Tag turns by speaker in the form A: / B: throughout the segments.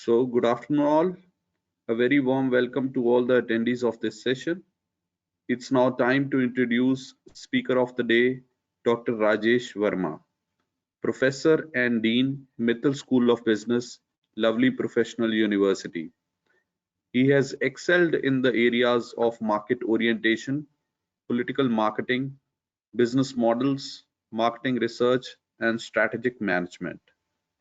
A: So, good afternoon, all. A very warm welcome to all the attendees of this session. It's now time to introduce Speaker of the Day, Dr. Rajesh Verma, Professor and Dean, Mittal School of Business, Lovely Professional University. He has excelled in the areas of market orientation, political marketing, business models, marketing research, and strategic management.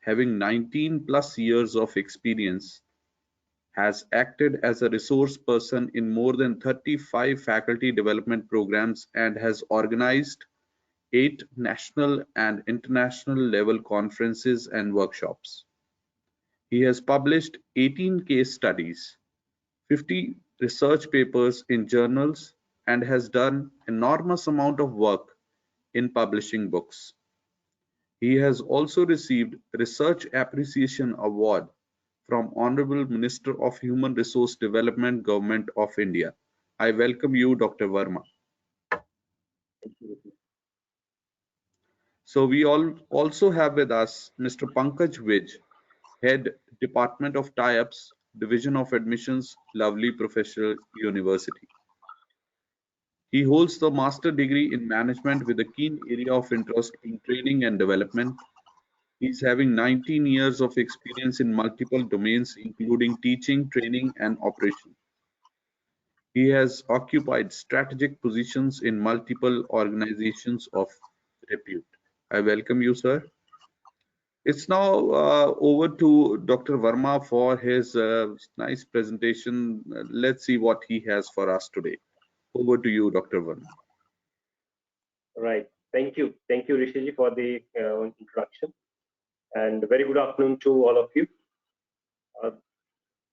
A: Having 19 plus years of experience, has acted as a resource person in more than 35 faculty development programs and has organized 8 national and international level conferences and workshops. He has published 18 case studies, 50 research papers in journals, and has done enormous amount of work in publishing books. He has also received Research Appreciation Award from Honorable Minister of Human Resource Development, Government of India. I welcome you, Dr. Verma. So we also have with us Mr. Pankaj Vij, Head Department of Tie-ups, Division of Admissions, Lovely Professional University. He holds the master degree in management with a keen area of interest in training and development. He's having 19 years of experience in multiple domains, including teaching, training, and operation. He has occupied strategic positions in multiple organizations of repute. I welcome you, sir. It's now over to Dr. Verma for his nice presentation. Let's see what he has for us today. Over to you, Dr. Verma.
B: Right. Thank you. Thank you, Rishiji, for the introduction. And very good afternoon to all of you.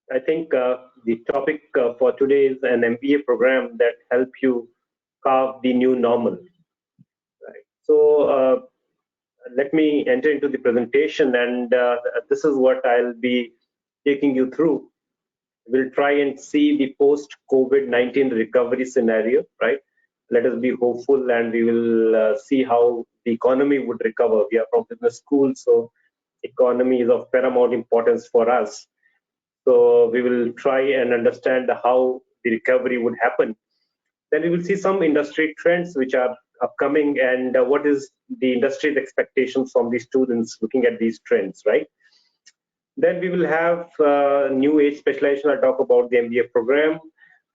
B: I think the topic for today is an MBA program that help you carve the new normal. Right. So let me enter into the presentation, and this is what I'll be taking you through. We'll try and see the post-COVID-19 recovery scenario, right? Let us be hopeful, and we will see how the economy would recover. We are from business school, so economy is of paramount importance for us. So we will try and understand how the recovery would happen. Then we will see some industry trends which are upcoming, and what is the industry's expectations from the students looking at these trends, right? Then we will have new age specialization. I'll talk about the MBA program.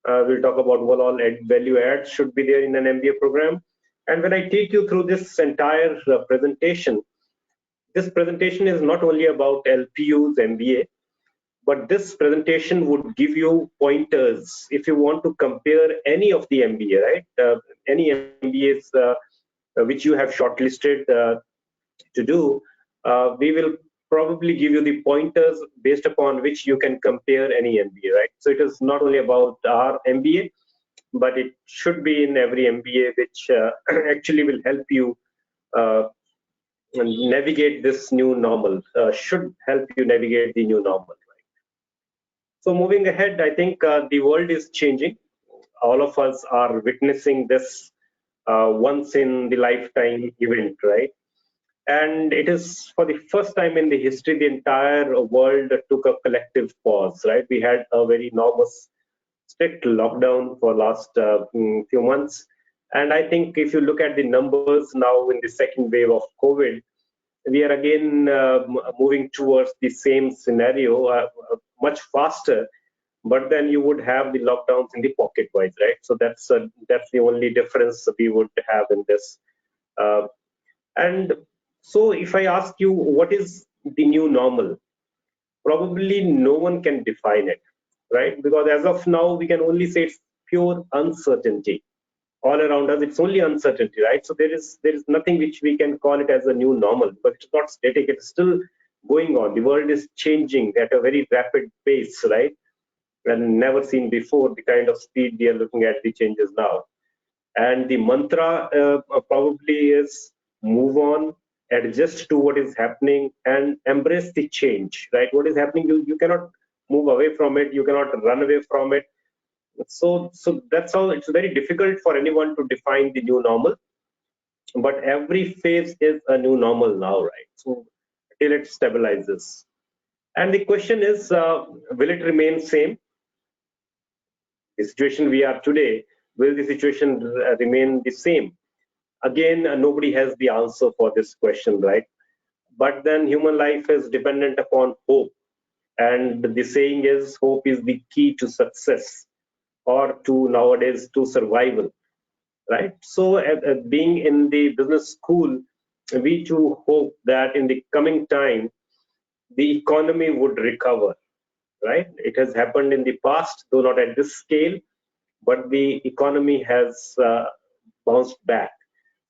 B: We'll talk about what all value adds should be there in an MBA program. And when I take you through this entire presentation, this presentation is not only about LPU's MBA, but this presentation would give you pointers if you want to compare any of the MBA, right? Any MBAs which you have shortlisted to do, we will probably give you the pointers based upon which you can compare any MBA, right? So it is not only about our MBA, but it should be in every MBA, which actually will help you navigate this new normal, should help you navigate the new normal, right? So moving ahead, I think the world is changing. All of us are witnessing this once in the lifetime event, right? And it is for the first time in the history, the entire world took a collective pause, right? We had a very enormous, strict lockdown for last few months. And I think if you look at the numbers now in the second wave of COVID, we are again moving towards the same scenario, much faster. But then you would have the lockdowns in the pocket-wise, right? So that's the only difference we would have in this. And so if I ask you what is the new normal, probably no one can define it, right? Because as of now, we can only say it's pure uncertainty. All around us, it's only uncertainty, right? So there is nothing which we can call it as a new normal, but it's not static, it's still going on. The world is changing at a very rapid pace, right? And never seen before the kind of speed we are looking at the changes now. And the mantra probably is move on, adjust to what is happening, and embrace the change, right? What is happening, you cannot move away from it, you cannot run away from it. So that's how it's very difficult for anyone to define the new normal, but every phase is a new normal now, right? So till it stabilizes. And the question is, will it remain same? The situation we are today, will the situation remain the same? Again, nobody has the answer for this question, right? But then human life is dependent upon hope. And the saying is, hope is the key to success, or to nowadays to survival, right? So, being in the business school, we too hope that in the coming time, the economy would recover, right? It has happened in the past, though not at this scale, but the economy has bounced back.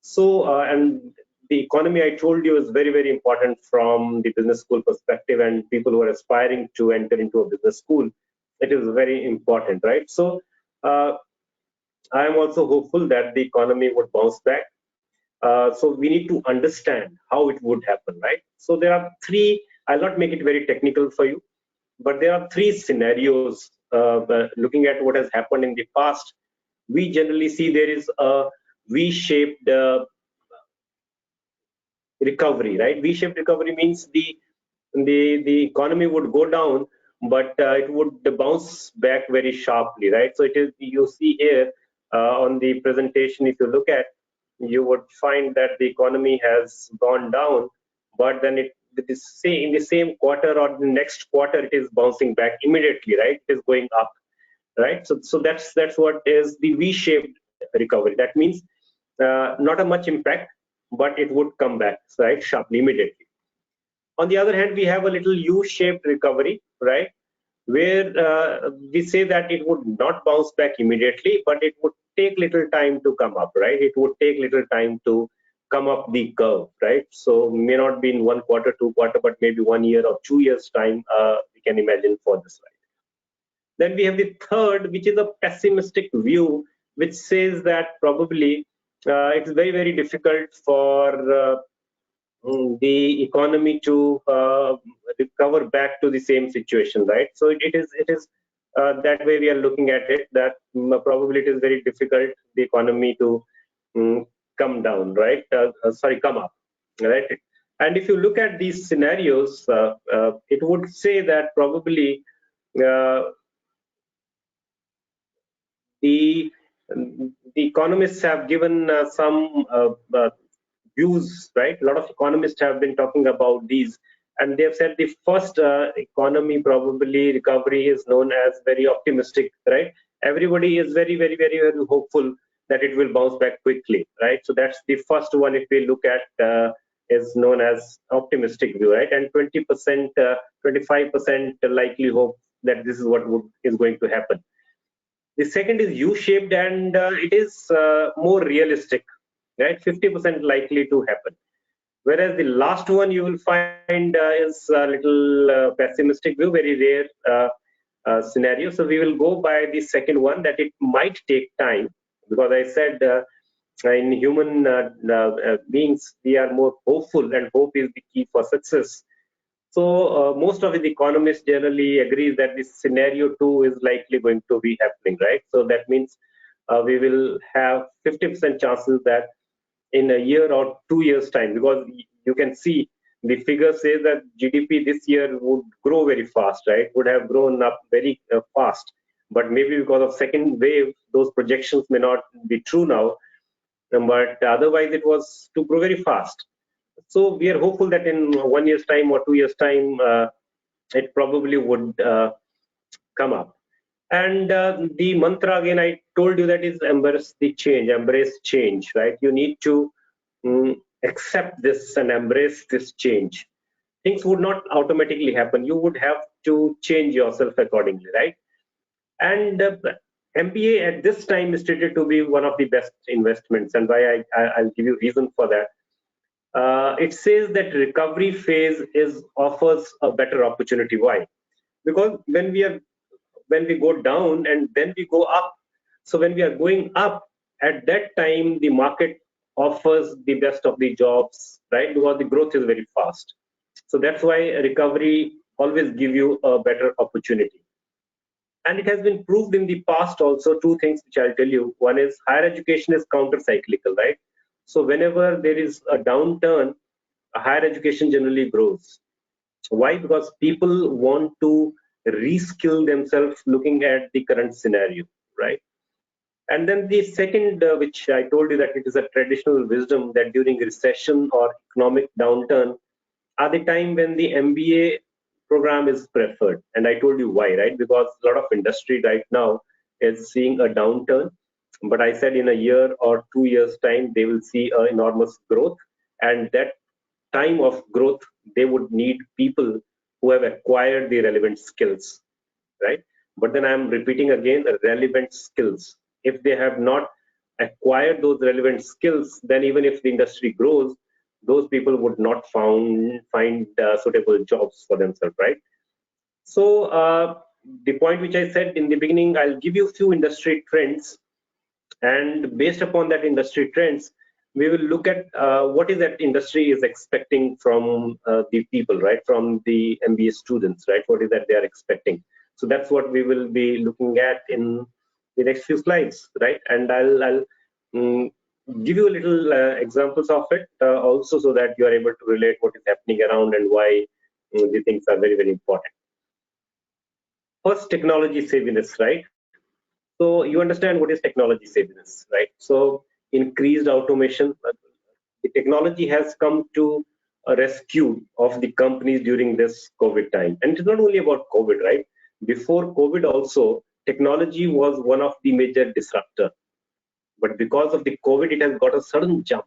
B: So, and the economy, I told you, is very, very important from the business school perspective, and people who are aspiring to enter into a business school, it is very important, right? So, I am also hopeful that the economy would bounce back. So we need to understand how it would happen, right? So there are three, I'll not make it very technical for you, but there are three scenarios. Looking at what has happened in the past, we generally see there is a V-shaped recovery, right? V-shaped recovery means the economy would go down, but it would bounce back very sharply, right? So it is, you see here on the presentation, if you look at, you would find that the economy has gone down, but then it is say in the same quarter or the next quarter it is bouncing back immediately, right? It is going up, right? So that's what is the V-shaped recovery. That means not a much impact, but it would come back, right, sharply, immediately. On the other hand, we have a little U-shaped recovery, right, where we say that it would not bounce back immediately, but it would take little time to come up, right? It would take little time to come up the curve, right? So may not be in 1 quarter, 2 quarter, but maybe 1 year or 2 years time, we can imagine for this, right? Then we have the third, which is a pessimistic view, which says that probably it's very, very difficult for the economy to recover back to the same situation, right? So it is that way we are looking at it, that probably it is very difficult the economy to come down, right? Sorry, come up, right? And if you look at these scenarios, it would say that probably uh, the the economists have given some views, right? A lot of economists have been talking about these, and they have said the first economy probably recovery is known as very optimistic, right? Everybody is very, very, very, very hopeful that it will bounce back quickly, right? So that's the first one. If we look at is known as optimistic view, right? And 20%, 25% likely hope that this is what is going to happen. The second is U-shaped, and it is more realistic, right? 50% likely to happen. Whereas the last one you will find is a little pessimistic view, very rare scenario. So we will go by the second one, that it might take time, because I said in human beings we are more hopeful, and hope is the key for success. So most of the economists generally agree that this scenario two is likely going to be happening, right? So that means we will have 50% chances that in a year or 2 years time, because you can see the figure says that GDP this year would grow very fast, right? Would have grown up very fast, but maybe because of second wave, those projections may not be true now. But otherwise, it was to grow very fast. So we are hopeful that in 1 year's time or 2 years' time, it probably would come up. And the mantra again, I told you, that is embrace the change, embrace change, right? You need to accept this and embrace this change. Things would not automatically happen. You would have to change yourself accordingly, right? And MBA at this time is stated to be one of the best investments, and why I'll give you reason for that. It says that recovery phase is offers a better opportunity. Why? Because when we go down and then we go up, so when we are going up, at that time the market offers the best of the jobs, right? Because the growth is very fast. So that's why recovery always give you a better opportunity. And it has been proved in the past also, two things which I'll tell you. One is higher education is counter cyclical, right? So whenever there is a downturn, higher education generally grows. Why? Because people want to reskill themselves looking at the current scenario, right? And then the second, which I told you that it is a traditional wisdom that during recession or economic downturn are the time when the MBA program is preferred. And I told you why, right? Because a lot of industry right now is seeing a downturn. But I said in a year or 2 years' time, they will see an enormous growth. And that time of growth, they would need people who have acquired the relevant skills, right? But then I'm repeating again, relevant skills. If they have not acquired those relevant skills, then even if the industry grows, those people would not find suitable jobs for themselves, right? So the point which I said in the beginning, I'll give you a few industry trends, and based upon that industry trends, we will look at what is that industry is expecting from the people, right? From the MBA students, right? What is that they are expecting? So that's what we will be looking at in the next few slides, right? And I'll mm, give you a little examples of it also, so that you are able to relate what is happening around and why the things are very, very important. First, technology savviness, right? So you understand what is technology savviness, right? So increased automation. The technology has come to a rescue of the companies during this COVID time. And it's not only about COVID, right? Before COVID also, technology was one of the major disruptor. But because of the COVID, it has got a sudden jump.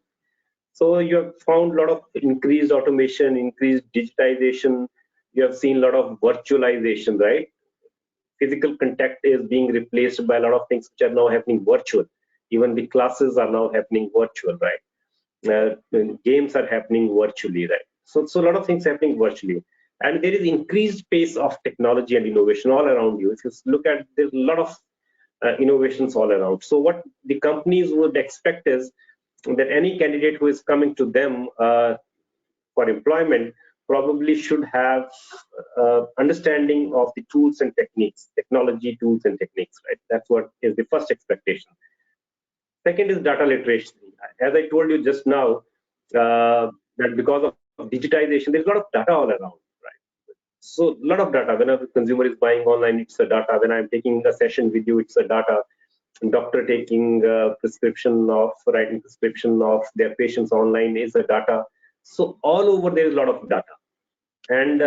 B: So you have found a lot of increased automation, increased digitization. You have seen a lot of virtualization, right? Physical contact is being replaced by a lot of things which are now happening virtual. Even the classes are now happening virtual, right? Games are happening virtually, right? So a lot of things happening virtually, and there is increased pace of technology and innovation all around you. If you look at, there's a lot of innovations all around. So what the companies would expect is that any candidate who is coming to them for employment probably should have understanding of the tools and techniques, technology tools and techniques, right? That's what is the first expectation. Second is data literacy. As I told you just now, that because of digitization, there's a lot of data all around, right? So a lot of data. When a consumer is buying online, it's a data. When I'm taking a session with you, it's a data. Doctor taking prescription of writing prescription of their patients online is a data. So all over there is a lot of data, and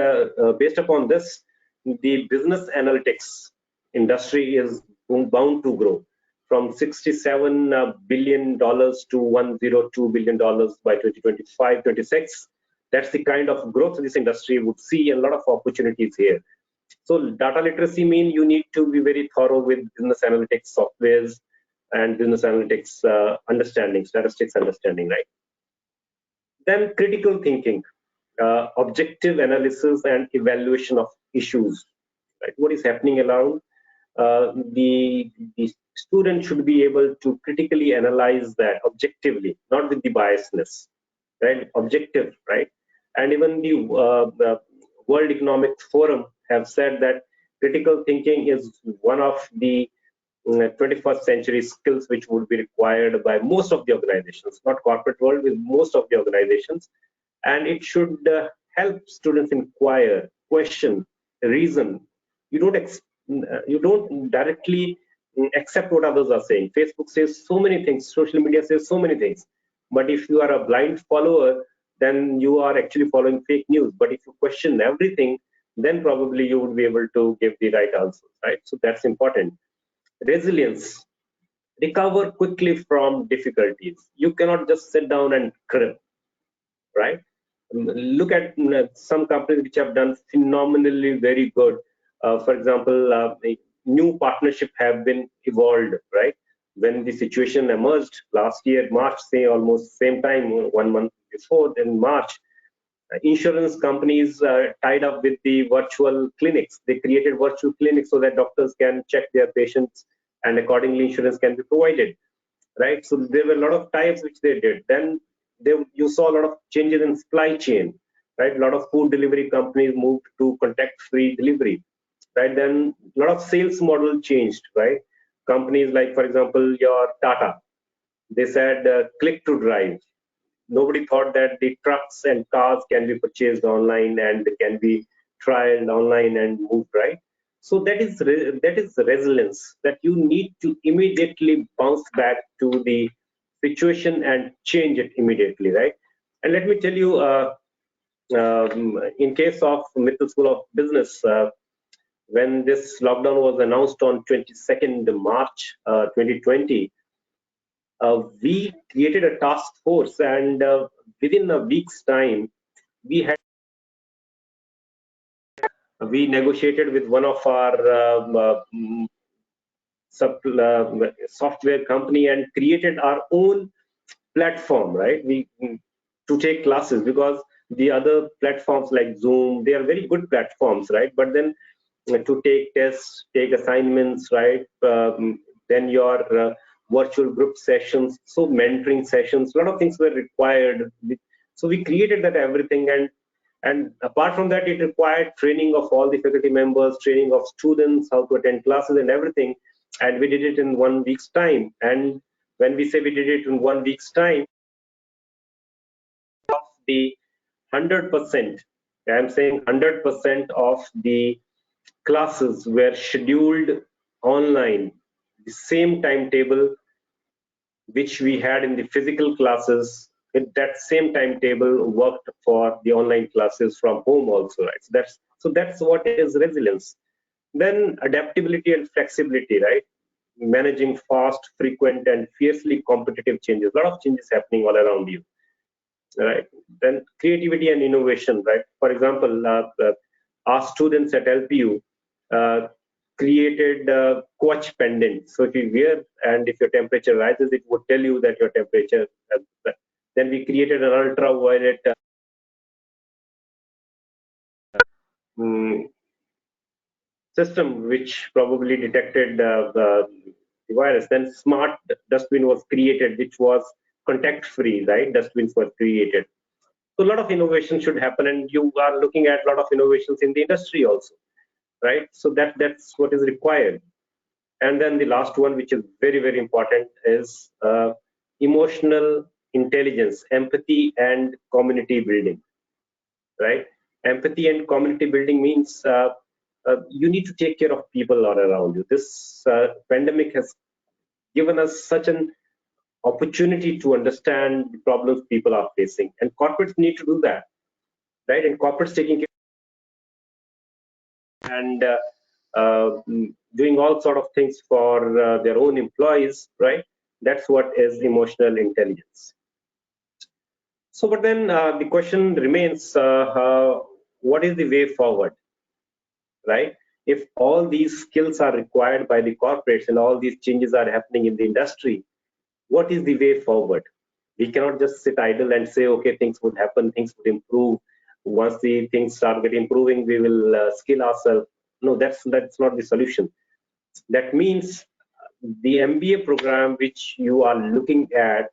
B: based upon this, the business analytics industry is bound to grow from $67 billion to $102 billion by 2025-26. That's the kind of growth this industry would see, and a lot of opportunities here. So data literacy means you need to be very thorough with business analytics softwares and business analytics understanding, statistics understanding, right? Then critical thinking, objective analysis and evaluation of issues, right? What is happening around? The student should be able to critically analyze that objectively, not with the biasness, right? Objective, right? And even the World Economic Forum have said that critical thinking is one of the 21st century skills which would be required by most of the organizations, not corporate world, with most of the organizations. And it should help students inquire, question, reason. You don't directly accept what others are saying. Facebook says so many things, social media says so many things, but if you are a blind follower, then you are actually following fake news. But if you question everything, then probably you would be able to give the right answers, right? So that's important. Resilience, recover quickly from difficulties. You cannot just sit down and cry, right? Look at some companies which have done phenomenally very good. For example, new partnership have been evolved, right? When the situation emerged last year, March, say almost same time, 1 month before, in March, insurance companies tied up with the virtual clinics. They created virtual clinics so that doctors can check their patients, and accordingly insurance can be provided, right? So there were a lot of types which they did. Then you saw a lot of changes in supply chain, right? A lot of food delivery companies moved to contact-free delivery, right? Then a lot of sales model changed, right? Companies like, for example, your Tata, they said click to drive. nobody thought that the trucks and cars can be purchased online and can be trialed online and moved, right? So that is resilience, that you need to immediately bounce back to the situation and change it immediately, right? And let me tell you, in case of Mittal School of Business, when this lockdown was announced on 22nd March 2020, we created a task force, and within a week's time, we had we negotiated with one of our software company and created our own platform, right? We to take classes, because the other platforms like Zoom, they are very good platforms, right? But then to take tests, take assignments, right? Then your virtual group sessions, so mentoring sessions, a lot of things were required. So we created that everything, and apart from that, it required training of all the faculty members, training of students, how to attend classes and everything. And we did it in 1 week's time. And when we say we did it in 1 week's time, of the 100%, I'm saying 100% of the classes were scheduled online, the same timetable which we had in the physical classes. With that same timetable worked for the online classes from home also, right? So that's what is resilience. Then adaptability and flexibility, right? Managing fast, frequent, and fiercely competitive changes. A lot of changes happening all around you, right? Then creativity and innovation, right? For example, our students at LPU uh, created coach pendant. So if you wear and if your temperature rises, it would tell you that your temperature. Then we created an ultraviolet um, system which probably detected the virus. Then smart dustbin was created, which was contact free, right? Dustbins were created. So a lot of innovation should happen, and you are looking at a lot of innovations in the industry also, right? So that's what is required. And then the last one, which is very, very important, is emotional intelligence, empathy, and community building, right? Empathy and community building means you need to take care of people all around you. This pandemic has given us such an opportunity to understand the problems people are facing, and corporates need to do that, right? And corporates taking care and doing all sort of things for their own employees, right? That's what is emotional intelligence. So, but then the question remains, what is the way forward, right? If all these skills are required by the corporates and all these changes are happening in the industry, what is the way forward? We cannot just sit idle and say, okay, things would happen, things would improve. Once the things start getting improving, we will skill ourselves. No, that's not the solution. That means the MBA program which you are looking at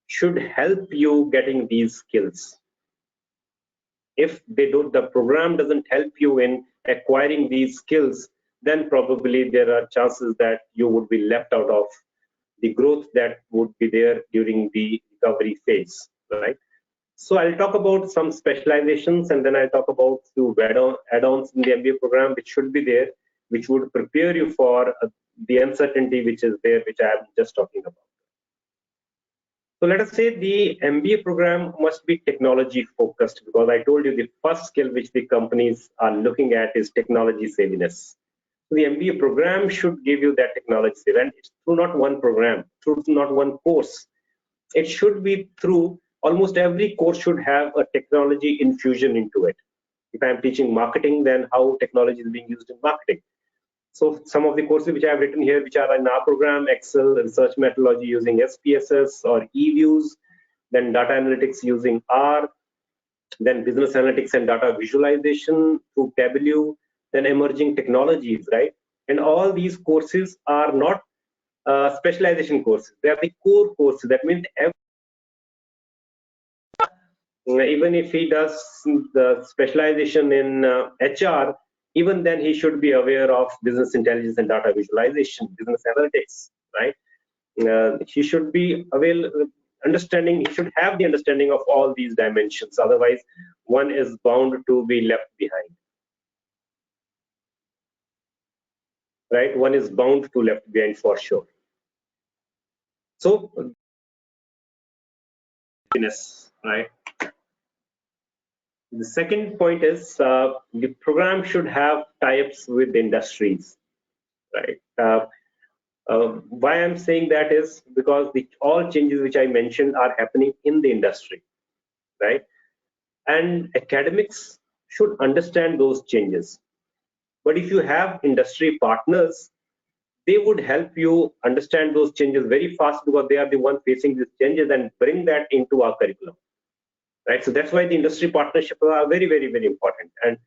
B: should help you getting these skills. If the program doesn't help you in acquiring these skills, then probably there are chances that you would be left out of the growth that would be there during the recovery phase, right? So I'll talk about some specializations, and then I'll talk about few add-ons in the MBA program which should be there, which would prepare you for the uncertainty which is there, which I am just talking about. So let us say the MBA program must be technology focused, because I told you the first skill which the companies are looking at is technology savviness. So the MBA program should give you that technology savviness, and it's through not one program, through not one course. It should be through almost every course should have a technology infusion into it. If I'm teaching marketing, then how technology is being used in marketing. So some of the courses which I have written here, which are in our program, Excel, research methodology using SPSS or eViews, then data analytics using R, then business analytics and data visualization through Tableau, then emerging technologies, right? And all these courses are not specialization courses. They are the core courses. That means even if he does the specialization in HR, even then he should be aware of business intelligence and data visualization, business analytics, right? He should be understanding, he should have the understanding of all these dimensions. Otherwise, one is bound to be left behind. Right? One is bound to left behind for sure. So, right? The second point is the program should have tie-ups with industries, right? Why I'm saying that is because all changes which I mentioned are happening in the industry, right? And academics should understand those changes. But if you have industry partners, they would help you understand those changes very fast because they are the one facing these changes and bring that into our curriculum, right? So that's why the industry partnerships are very, very, very important. And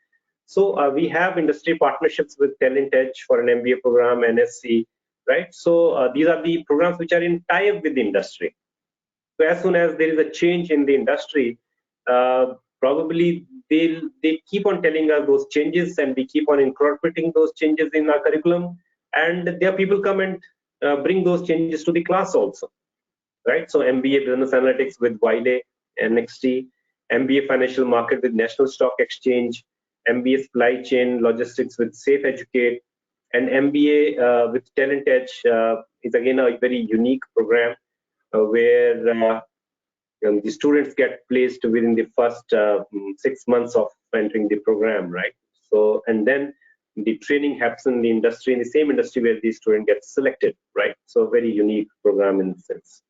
B: so we have industry partnerships with Talent Edge for an MBA program, NSC, right? So these are the programs which are in tie-up with the industry. So as soon as there is a change in the industry, probably they keep on telling us those changes, and we keep on incorporating those changes in our curriculum. And there people come and bring those changes to the class also, right? So MBA Business Analytics with Wiley, NXT, MBA Financial Market with National Stock Exchange, MBA Supply Chain Logistics with Safe Educate, and MBA with Talent Edge is again a very unique program where the students get placed within the first 6 months of entering the program, right? So, and then the training happens in the industry, in the same industry where the student gets selected, right? So, very unique program in the sense.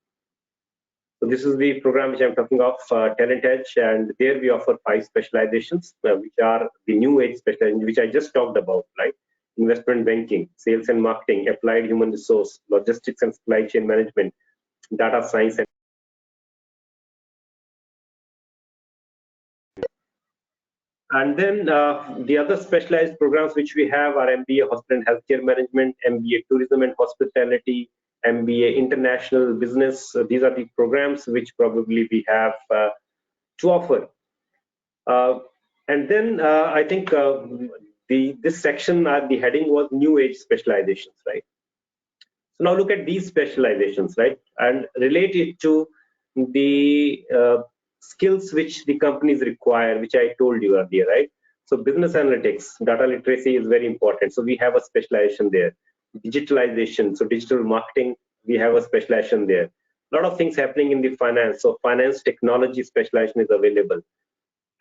B: So this is the program which I'm talking of, Talent Edge, and there we offer 5 specializations, which are the new age specializations, which I just talked about, right? Investment banking, sales and marketing, applied human resource, logistics and supply chain management, data science, and then the other specialized programs which we have are MBA Hospital and Healthcare Management, MBA Tourism and Hospitality, MBA International Business. These are the programs which probably we have to offer. And then I think this section, the heading was New Age Specializations, right? So now look at these specializations, right, and relate it to the skills which the companies require, which I told you earlier, right? So business analytics, data literacy is very important. So we have a specialization there. Digitalization, so digital marketing, we have a specialization there. A lot of things happening in the finance. So finance technology specialization is available.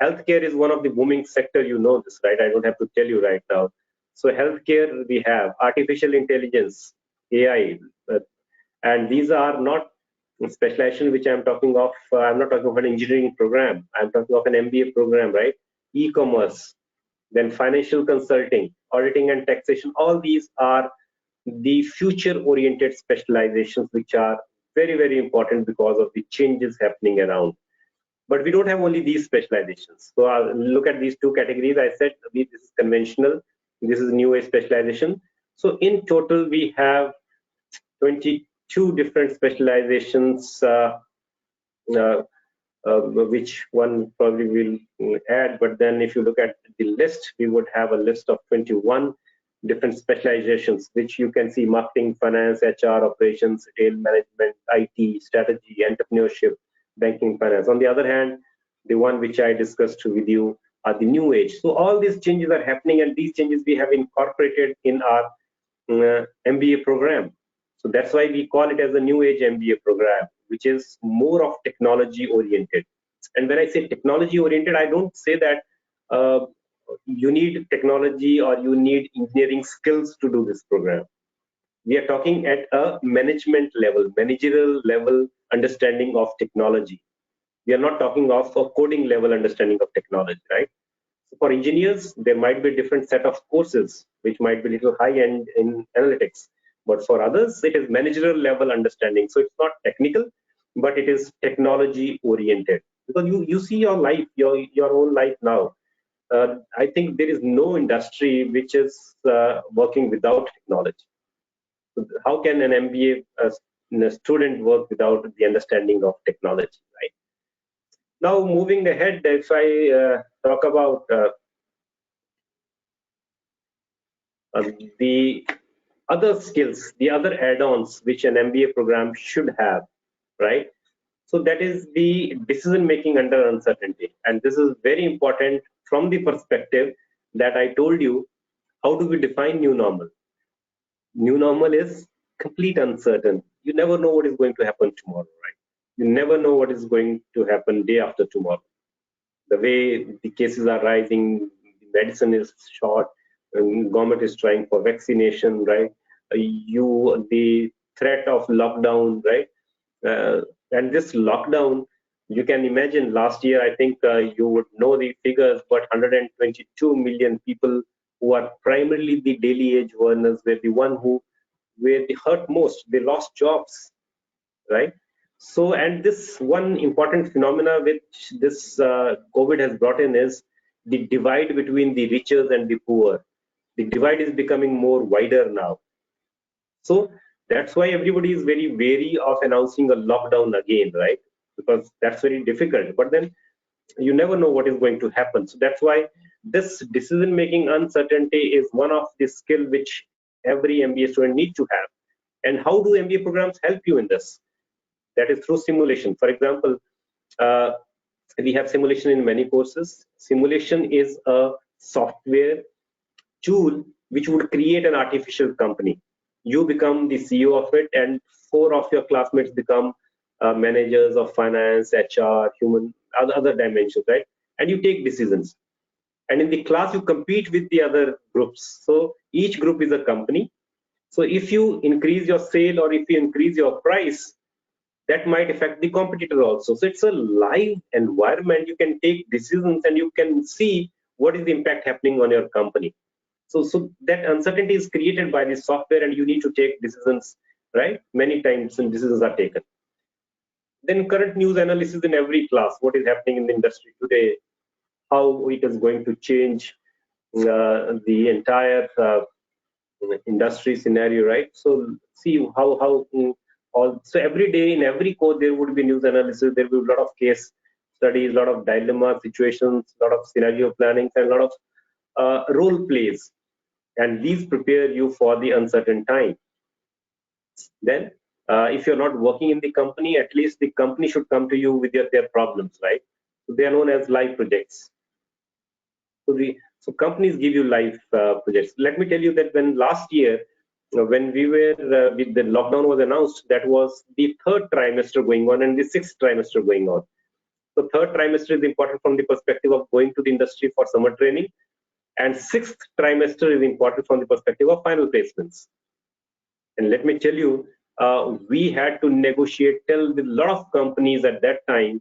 B: Healthcare is one of the booming sector. You know this, right? I don't have to tell you right now. So healthcare, we have artificial intelligence, AI, and these are not specialization which I'm talking of. I'm not talking of an engineering program. I'm talking of an MBA program, right? E-commerce, then financial consulting, auditing and taxation. All these are the future-oriented specializations which are very, very important because of the changes happening around. But we don't have only these specializations. So I'll look at these 2 categories. I said this is conventional, this is new age specialization. So in total, we have 22 different specializations, which one probably will add. But then if you look at the list, we would have a list of 21 different specializations, which you can see: marketing, finance, HR, operations, retail management, IT, strategy, entrepreneurship, banking, finance. On the other hand, the one which I discussed with you are the new age. So all these changes are happening, and these changes we have incorporated in our MBA program. So that's why we call it as a new age MBA program, which is more of technology oriented. And when I say technology oriented, I don't say that you need technology or you need engineering skills to do this program. We are talking at a management level, managerial level understanding of technology. We are not talking of a coding level understanding of technology, right? So for engineers, there might be a different set of courses, which might be a little high end in analytics. But for others, it is managerial level understanding. So it's not technical, but it is technology oriented. Because you see your life, your own life now. I think there is no industry which is working without technology. So how can an MBA student work without the understanding of technology, right? Now, moving ahead, if I talk about the other skills, the other add-ons which an MBA program should have, right? So that is the decision making under uncertainty. And this is very important from the perspective that I told you. How do we define new normal? New normal is complete uncertain. You never know what is going to happen tomorrow, right? You never know what is going to happen day after tomorrow. The way the cases are rising, medicine is short, and government is trying for vaccination, right? The threat of lockdown, right? And this lockdown, you can imagine last year, I think you would know the figures, but 122 million people who are primarily the daily age earners were the one who were the hurt most. They lost jobs, right? So, and this one important phenomena which this COVID has brought in is the divide between the riches and the poor. The divide is becoming more wider now. So that's why everybody is very wary of announcing a lockdown again, right? Because that's very difficult. But then you never know what is going to happen. So that's why this decision-making uncertainty is one of the skill which every MBA student needs to have. And how do MBA programs help you in this? That is through simulation. For example, uh, we have simulation in many courses. Simulation is a software tool which would create an artificial company. You become the CEO of it, and four of your classmates become managers of finance, HR, human, other dimensions, right? And you take decisions. And in the class, you compete with the other groups. So each group is a company. So if you increase your sale or if you increase your price, that might affect the competitor also. So it's a live environment. You can take decisions and you can see what is the impact happening on your company. So that uncertainty is created by the software, and you need to take decisions, right? Many times when decisions are taken. Then current news analysis in every class, what is happening in the industry today, how it is going to change the entire industry scenario, right? So see how all, so every day in every code there would be news analysis, there will be a lot of case studies, a lot of dilemma situations, a lot of scenario planning, and a lot of role plays, and these prepare you for the uncertain time. Then if you're not working in the company, at least the company should come to you with their problems, right? So they are known as live projects. So companies give you live projects. Let me tell you that when last year, when we were with the lockdown was announced, that was the third trimester going on and the sixth trimester going on. So third trimester is important from the perspective of going to the industry for summer training, and sixth trimester is important from the perspective of final placements. And let me tell you, we had to negotiate with a lot of companies at that time,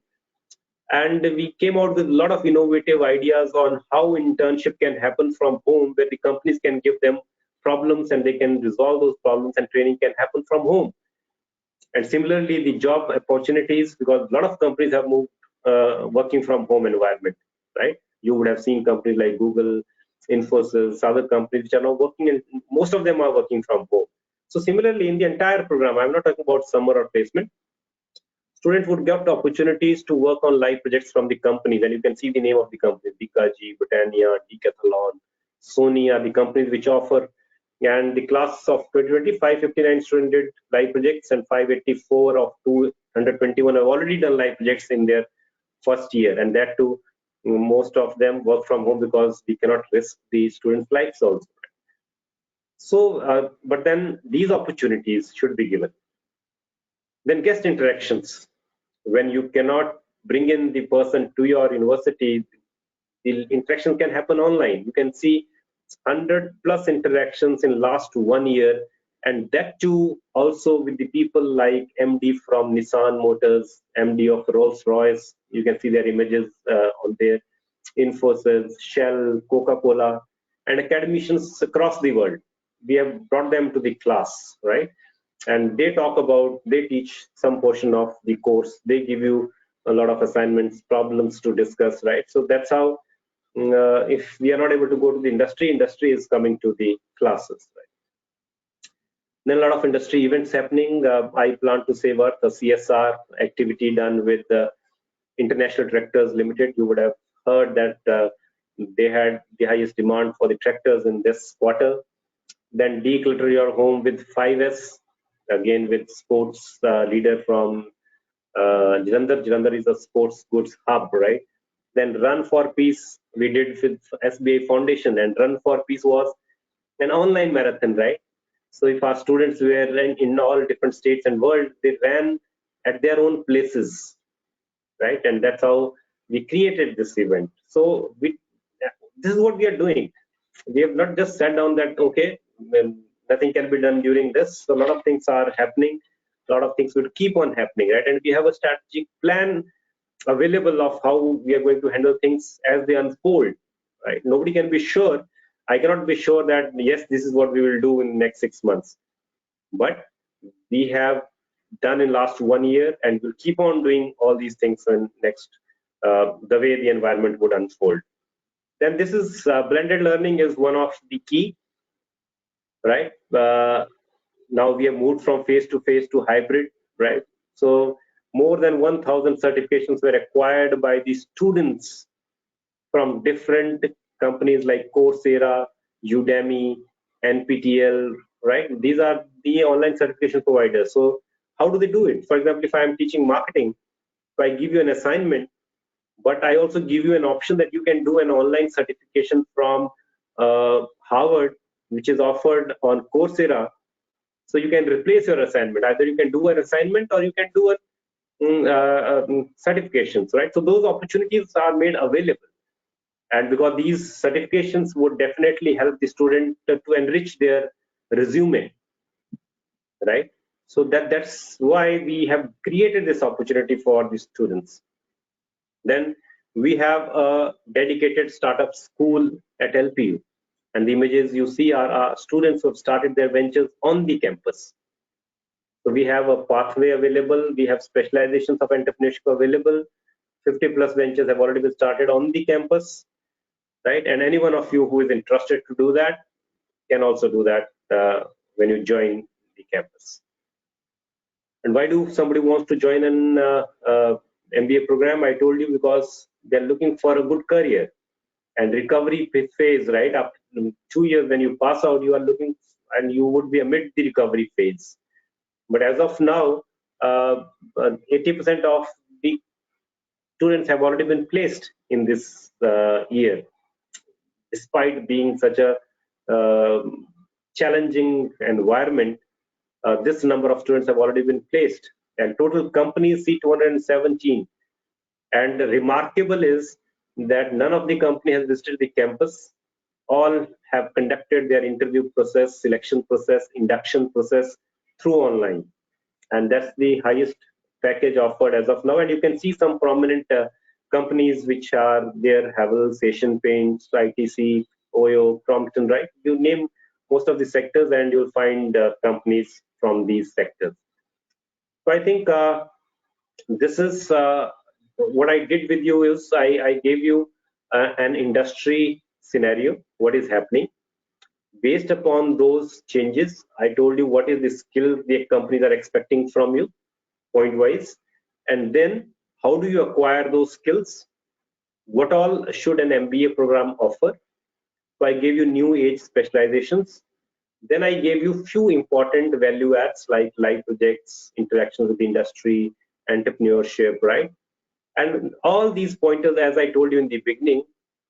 B: and we came out with a lot of innovative ideas on how internship can happen from home, where the companies can give them problems and they can resolve those problems, and training can happen from home. And similarly, the job opportunities, because a lot of companies have moved working from home environment, right? You would have seen companies like Google, Infosys, other companies which are now working, and most of them are working from home. So similarly, in the entire program, I'm not talking about summer or placement, students would get opportunities to work on live projects from the companies, and you can see the name of the companies: BKG, Britannia, Decathlon, Sony are the companies which offer. And the class of 2020, 559 students did live projects, and 584 of 221 have already done live projects in their first year, and that too, most of them work from home because we cannot risk the students' lives also. So, but then these opportunities should be given. Then guest interactions. When you cannot bring in the person to your university, the interaction can happen online. You can see 100 plus interactions in last 1 year, and that too also with the people like MD from Nissan Motors, MD of Rolls Royce. You can see their images on there. Infosys, Shell, Coca-Cola, and academicians across the world. We have brought them to the class, right? And they teach some portion of the course. They give you a lot of assignments, problems to discuss, right? So that's how, if we are not able to go to the industry is coming to the classes, right? Then a lot of industry events happening. I plan to save Earth, a CSR activity done with International Tractors Limited. You would have heard that they had the highest demand for the tractors in this quarter. Then declutter your home with 5S, again with sports leader from Jalandhar is a sports goods hub, right? Then Run for Peace we did with SBI Foundation, and Run for Peace was an online marathon, right? So if our students were in all different states and world, they ran at their own places, right? And that's how we created this event. So this is what we are doing. We have not just sat down that okay, nothing can be done during this. So a lot of things are happening. A lot of things will keep on happening, right? And we have a strategic plan available of how we are going to handle things as they unfold, right? Nobody can be sure. I cannot be sure that yes, this is what we will do in the next 6 months, but we have done in last 1 year, and we'll keep on doing all these things in next the way the environment would unfold. Then this is blended learning is one of the key, right? Now we have moved from face to face to hybrid, right? So more than 1,000 certifications were acquired by the students from different companies like Coursera, Udemy, NPTEL, right? These are the online certification providers. So how do they do it? For example, if I am teaching marketing, so I give you an assignment, but I also give you an option that you can do an online certification from Harvard, which is offered on Coursera. So you can replace your assignment. Either you can do an assignment or you can do a certifications, right? So those opportunities are made available, and because these certifications would definitely help the student to enrich their resume, right? So that's why we have created this opportunity for the students. Then we have a dedicated startup school at LPU, and the images you see are our students who have started their ventures on the campus. So we have a pathway available, we have specializations of entrepreneurship available. 50 plus ventures have already been started on the campus, right? And any one of you who is interested to do that can also do that when you join the campus. And why do somebody wants to join an MBA program? I told you because they're looking for a good career and recovery phase, right? After 2 years, when you pass out, you are looking, and you would be amid the recovery phase. But as of now, 80% of the students have already been placed in this year, despite being such a challenging environment. This number of students have already been placed, and total companies see 217. And remarkable is that none of the company has visited the campus. All have conducted their interview process, selection process, induction process through online, and that's the highest package offered as of now. And you can see some prominent companies which are there: Havells, Asian Paints, ITC, Oyo, Crompton, right? You name most of the sectors and you'll find companies from these sectors. So I think this is what I did with you is I gave you an industry scenario, what is happening. Based upon those changes, I told you what is the skill the companies are expecting from you, point wise, and then how do you acquire those skills? What all should an MBA program offer? So I gave you new age specializations. Then I gave you few important value adds like live projects, interactions with the industry, entrepreneurship, right? And all these pointers, as I told you in the beginning,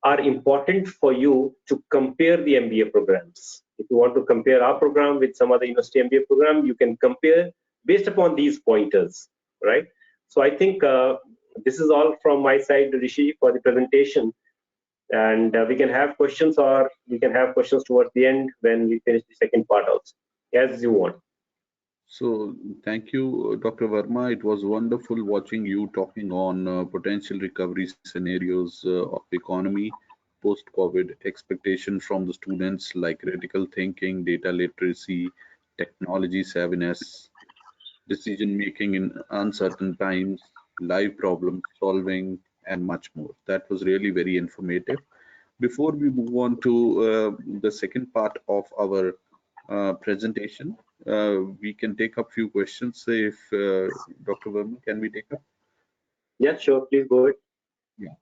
B: are important for you to compare the MBA programs. If you want to compare our program with some other university MBA program, you can compare based upon these pointers, right? So I think this is all from my side, Rishi, for the presentation. And we can have questions, or we can have questions towards the end when we finish the second part also, as you want.
A: So thank you, Dr. Verma. It was wonderful watching you talking on potential recovery scenarios of the economy post-COVID, expectation from the students like critical thinking, data literacy, technology savviness, decision making in uncertain times, live problem solving, and much more. That was really very informative. Before we move on to the second part of our presentation, we can take up few questions. If Dr. Verma, can we take up?
B: Yeah, sure. Please go ahead.
A: Yeah.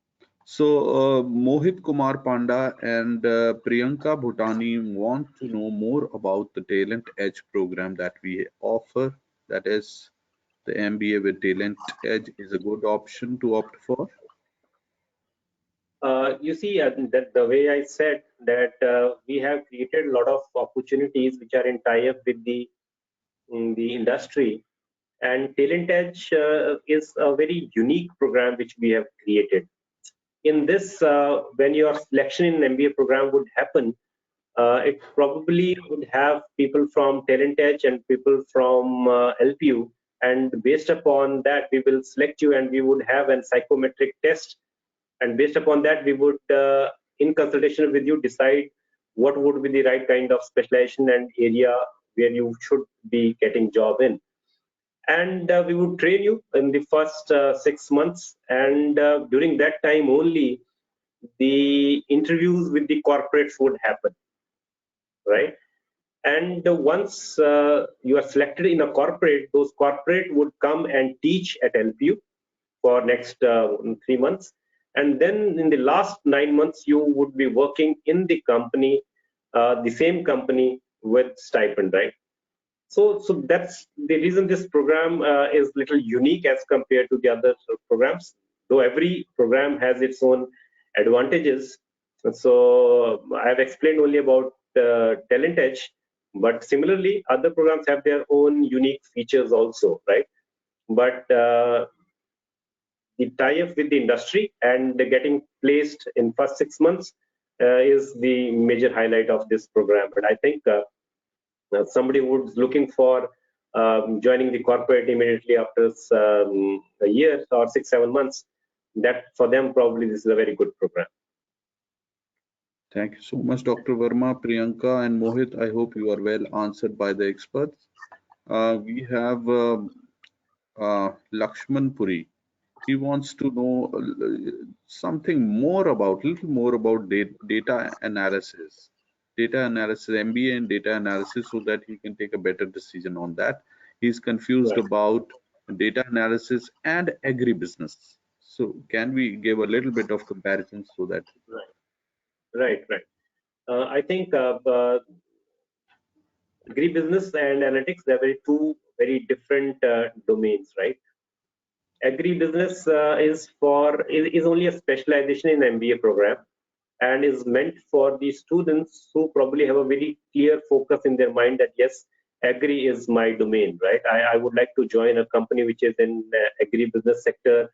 A: So Mohit Kumar Panda and Priyanka Bhutani want to know more about the Talent Edge program that we offer. That is the MBA with Talent Edge is a good option to opt for?
B: You see, that the way I said that we have created a lot of opportunities which are in tie-up with the industry, and Talent Edge is a very unique program which we have created. In this, when your selection in MBA program would happen, it probably would have people from Talent Edge and people from LPU, and based upon that, we will select you, and we would have a psychometric test, and based upon that, we would, in consultation with you, decide what would be the right kind of specialization and area where you should be getting job in. And we would train you in the first 6 months, and during that time only, the interviews with the corporates would happen, right? And once you are selected in a corporate, those corporate would come and teach at LPU for next 3 months, and then in the last 9 months you would be working in the company, the same company, with stipend, right? So that's the reason this program is little unique as compared to the other programs, though every program has its own advantages. So I have explained only about Talent Edge, but similarly other programs have their own unique features also, right? But the tie-up with the industry and the getting placed in first 6 months is the major highlight of this program. But I think somebody who's looking for joining the corporate immediately after a year or 6-7 months, that for them probably this is a very good program.
A: Thank you so much, Dr. Verma, Priyanka, and Mohit. I hope you are well answered by the experts. We have Lakshman Puri. He wants to know something more about, little more about data analysis, MBA in data analysis, so that he can take a better decision on that. He's confused
B: Right.
A: about data analysis and agribusiness. So can we give a little bit of comparison so that?
B: Right. I think agribusiness and analytics, they're two very different domains, right? Agribusiness is only a specialization in MBA program, and is meant for the students who probably have a very clear focus in their mind that yes, agri is my domain, right? I would like to join a company which is in agribusiness sector,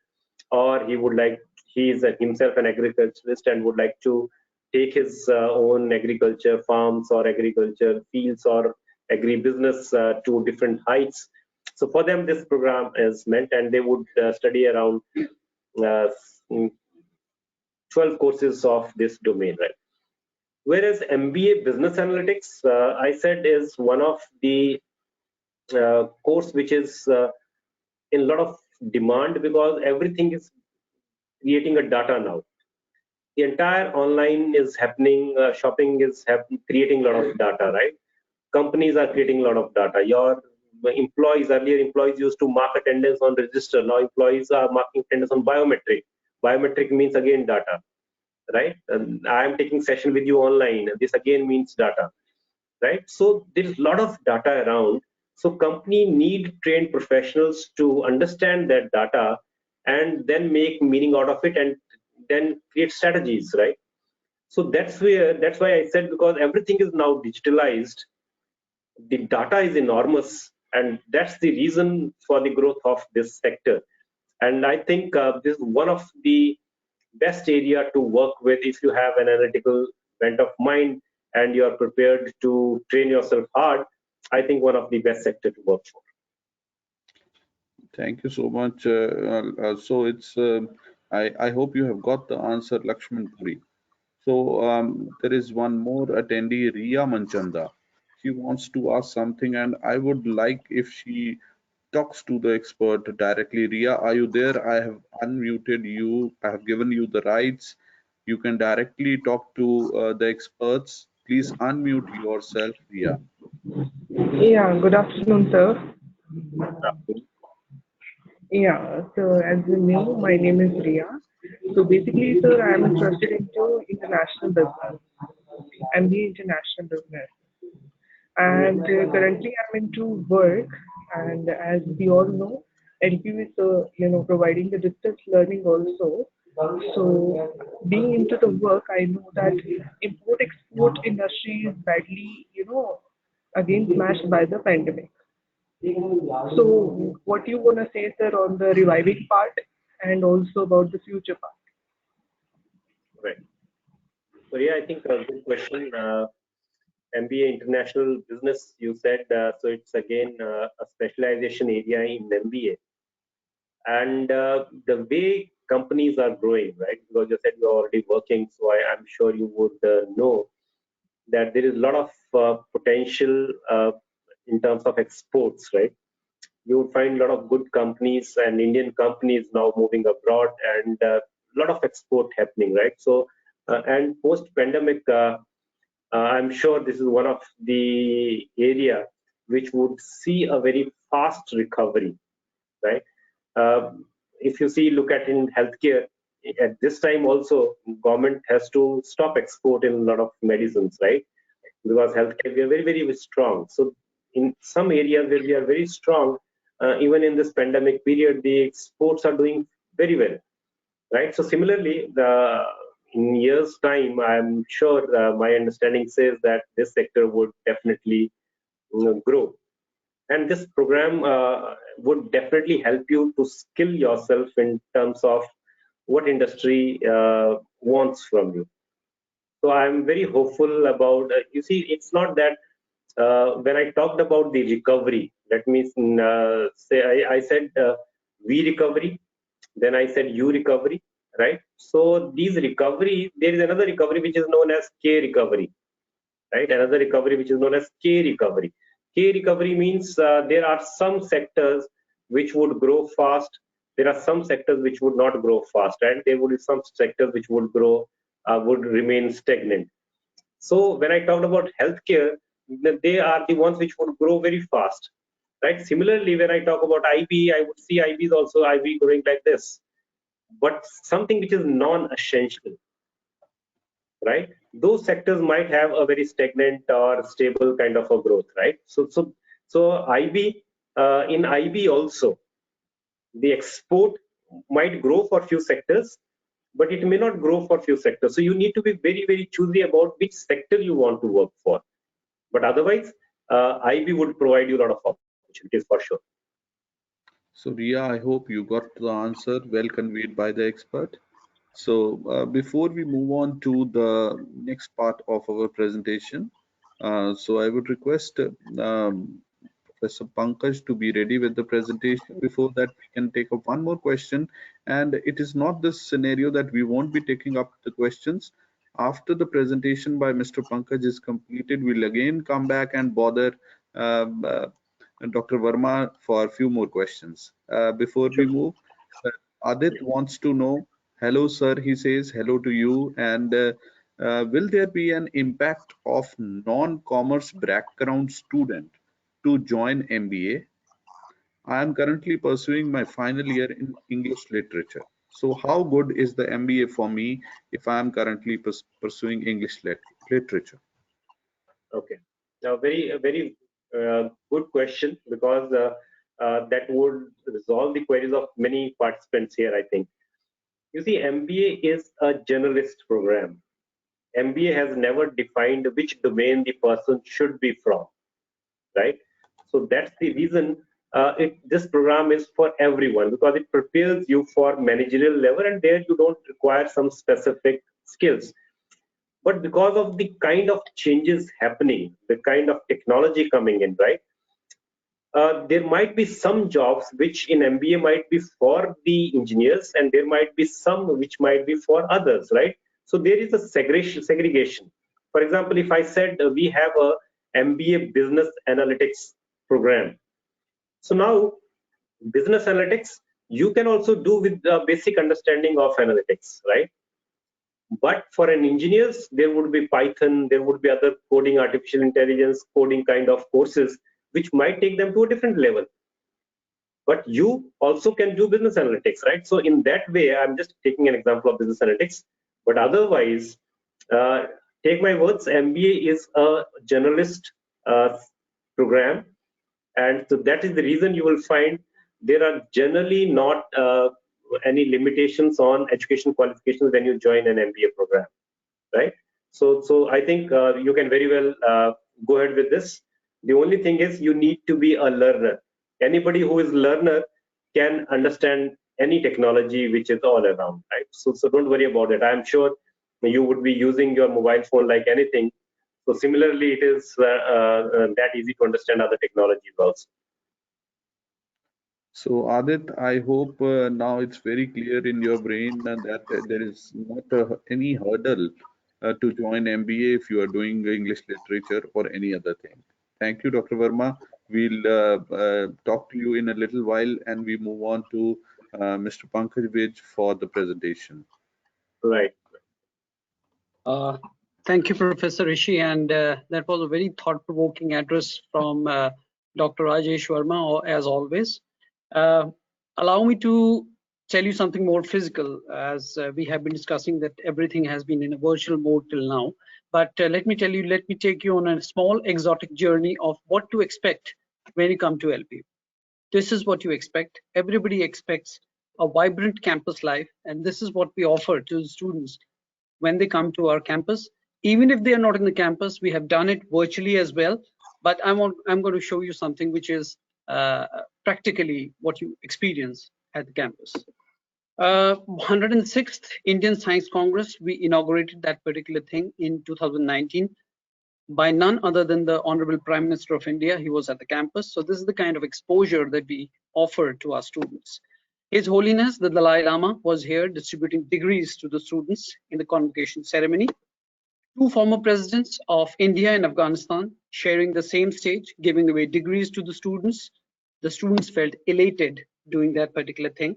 B: or he is himself an agriculturalist and would like to take his own agriculture farms or agriculture fields or agribusiness to different heights. So for them, this program is meant, and they would study around uh, 12 courses of this domain, right? Whereas MBA Business Analytics, I said, is one of the course which is in a lot of demand, because everything is creating a data now. The entire online is happening, shopping is creating a lot of data, right? Companies are creating a lot of data. Your employees, earlier employees used to mark attendance on register. Now employees are marking attendance on biometric. Biometric means again data, right? And I am taking session with you online. This again means data, right? So there's a lot of data around. So company need trained professionals to understand that data and then make meaning out of it, and then create strategies, right? So that's why I said, because everything is now digitalized, the data is enormous, and that's the reason for the growth of this sector. And I think this is one of the best area to work with if you have an analytical bent of mind and you are prepared to train yourself hard. I think one of the best sector to work for.
A: Thank you so much. So I hope you have got the answer, Lakshman Puri. So there is one more attendee, Ria Manchanda. She wants to ask something, and I would like if she talks to the expert directly. Ria, are you there? I have unmuted you. I have given you the rights. You can directly talk to the experts. Please unmute yourself, Ria.
C: Yeah, good afternoon, sir. Yeah, so as you know, my name is Ria. So basically, sir, I am interested into international business, MBA international business. And currently I'm into work, and as we all know, LPU is, providing the distance learning also. So, being into the work, I know that import-export industry is badly, again smashed by the pandemic. So, what you wanna say, sir, on the reviving part and also about the future part?
B: Right. So yeah, I think a good question. MBA International Business, you said. So it's again a specialization area in MBA, and the way companies are growing, right? Because you said you're already working, so I'm sure you would know that there is a lot of potential in terms of exports, right? You would find a lot of good companies and Indian companies now moving abroad, and a lot of export happening, right? So, and post pandemic, I'm sure this is one of the area which would see a very fast recovery, right? If you see, look at in healthcare, at this time also, government has to stop export in a lot of medicines, right? Because healthcare we are very very strong. So in some areas where we are very strong, even in this pandemic period, the exports are doing very well, right? So similarly, the in years time, I'm sure my understanding says that this sector would definitely grow, and this program would definitely help you to skill yourself in terms of what industry wants from you. So I'm very hopeful about. You see, it's not that when I talked about the recovery, let me say I said we recovery, then I said you recovery, right? So these recovery, there is another recovery which is known as K recovery, right? Another recovery which is known as K recovery. K recovery means there are some sectors which would grow fast. There are some sectors which would not grow fast, and there would be some sectors which would grow, would remain stagnant. So when I talked about healthcare, they are the ones which would grow very fast, right? Similarly, when I talk about IB, I would see IB is also IB growing like this. But something which is non-essential, right? Those sectors might have a very stagnant or stable kind of a growth, right? So IB, in IB also, the export might grow for few sectors, but it may not grow for few sectors. So you need to be very very choosy about which sector you want to work for. But otherwise, IB would provide you a lot of opportunities for sure.
A: So, Ria, I hope you got the answer well conveyed by the expert. So, before we move on to the next part of our presentation, so I would request Professor Pankaj to be ready with the presentation. Before that, we can take up one more question. And it is not this scenario that we won't be taking up the questions. After the presentation by Mr. Pankaj is completed, we'll again come back and bother Dr. Verma for a few more questions. Before we
B: Sure.
A: move, Adit wants to know, hello, sir, he says, hello to you. And will there be an impact of non-commerce background student to join MBA? I am currently pursuing my final year in English literature. So how good is the MBA for me if I am currently pursuing English literature?
B: Okay. Now, very good question, because that would resolve the queries of many participants here, I think. You see, MBA is a generalist program. MBA has never defined which domain the person should be from, right? So that's the reason this program is for everyone, because it prepares you for managerial level, and there you don't require some specific skills. But because of the kind of changes happening, the kind of technology coming in, right? There might be some jobs which in MBA might be for the engineers, and there might be some which might be for others, right? So there is a segregation. For example, if I said we have a MBA Business Analytics program, so now business analytics you can also do with the basic understanding of analytics, right? But for an engineers, there would be Python, there would be other coding, artificial intelligence, coding kind of courses, which might take them to a different level. But you also can do business analytics, right? So in that way, I'm just taking an example of business analytics. But otherwise, uh, take my words, MBA is a generalist program, and so that is the reason you will find there are generally not any limitations on education qualifications when you join an MBA program, right? So I think you can very well go ahead with this. The only thing is you need to be a learner. Anybody who is learner can understand any technology which is all around, right? So don't worry about it. I'm sure you would be using your mobile phone like anything. So similarly, it is that easy to understand other technologies also.
A: So Adit, I hope now it's very clear in your brain that there is not any hurdle to join MBA if you are doing English literature or any other thing. Thank you, Dr. Verma. We'll talk to you in a little while and we move on to Mr. Pankaj Vij for the presentation.
B: Right.
D: Thank you, Professor Rishi, and that was a very thought-provoking address from Dr. Rajesh Verma, as always. Allow me to tell you something more physical, as we have been discussing that everything has been in a virtual mode till now. But let me take you on a small exotic journey of what to expect when you come to LPU. This is what you expect. Everybody expects a vibrant campus life, and this is what we offer to the students when they come to our campus. Even if they are not in the campus, we have done it virtually as well. But I'm going to show you something which is practically what you experience at the campus. 106th Indian Science Congress, we inaugurated that particular thing in 2019 by none other than the Honorable Prime Minister of India. He was at the campus. So this is the kind of exposure that we offer to our students. His Holiness, the Dalai Lama, was here distributing degrees to the students in the convocation ceremony. Two former presidents of India and Afghanistan sharing the same stage, giving away degrees to the students. The students felt elated doing that particular thing.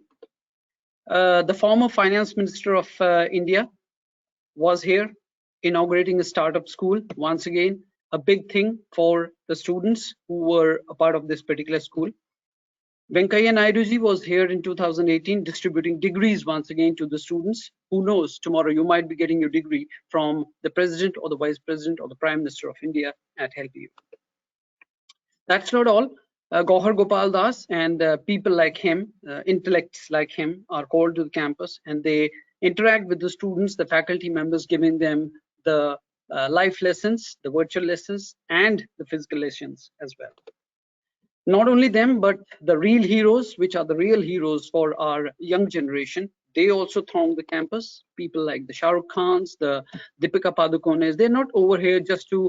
D: The former finance minister of India was here inaugurating a startup school. Once again, a big thing for the students who were a part of this particular school. Venkaiah Naiduji was here in 2018 distributing degrees once again to the students. Who knows, tomorrow you might be getting your degree from the president or the vice president or the prime minister of India at LPU. That's not all. Gauhar Gopal Das and people like him, intellects like him, are called to the campus and they interact with the students, the faculty members, giving them the life lessons, the virtual lessons, and the physical lessons as well. Not only them, but the real heroes, which are the real heroes for our young generation, they also throng the campus. People like the Shah Rukh Khans, the Deepika Padukones, they're not over here just to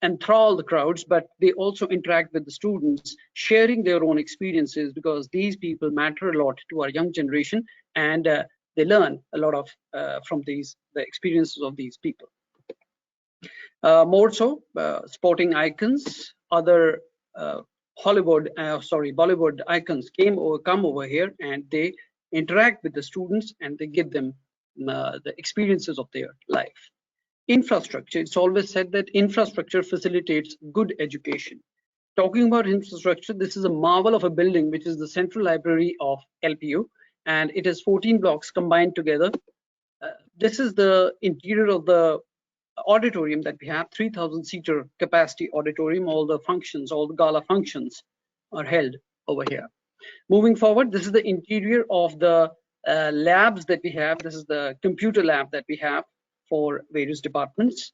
D: enthrall the crowds, but they also interact with the students, sharing their own experiences, because these people matter a lot to our young generation, and they learn a lot of from the experiences of these people. More so, sporting icons, other Bollywood icons come over here and they interact with the students and they give them the experiences of their life. Infrastructure, it's always said that infrastructure facilitates good education. Talking about infrastructure, this is a marvel of a building, which is the Central Library of LPU, and it has 14 blocks combined together. This is the interior of the auditorium that we have, 3,000-seater capacity auditorium. All the functions, all the gala functions are held over here. Moving forward, this is the interior of the labs that we have. This is the computer lab that we have for various departments.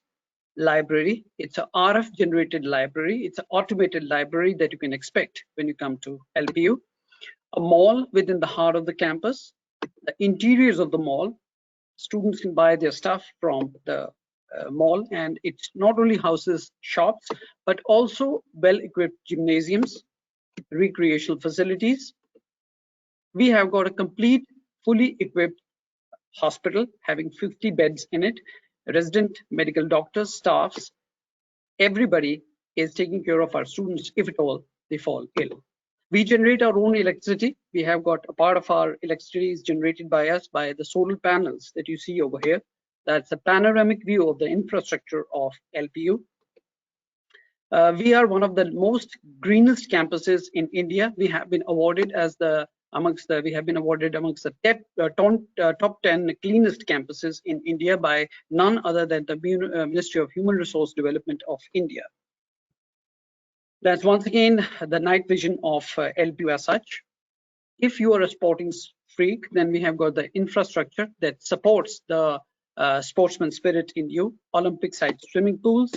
D: Library, it's an RF generated library. It's an automated library that you can expect when you come to LPU. A mall within the heart of the campus. The interiors of the mall, students can buy their stuff from the mall, and it not only houses shops but also well-equipped gymnasiums, recreational facilities. We have got a complete fully equipped hospital having 50 beds in it, resident medical doctors, staffs. Everybody is taking care of our students if at all they fall ill. We generate our own electricity. We have got a part of our electricity is generated by us by the solar panels that you see over here. That's a panoramic view of the infrastructure of LPU. We are one of the most greenest campuses in India. We have been awarded as amongst the top 10 cleanest campuses in India by none other than the Ministry of Human Resource Development of India. That's once again the night vision of LPU as such. If you are a sporting freak, then we have got the infrastructure that supports the sportsman spirit in you. Olympic side swimming pools,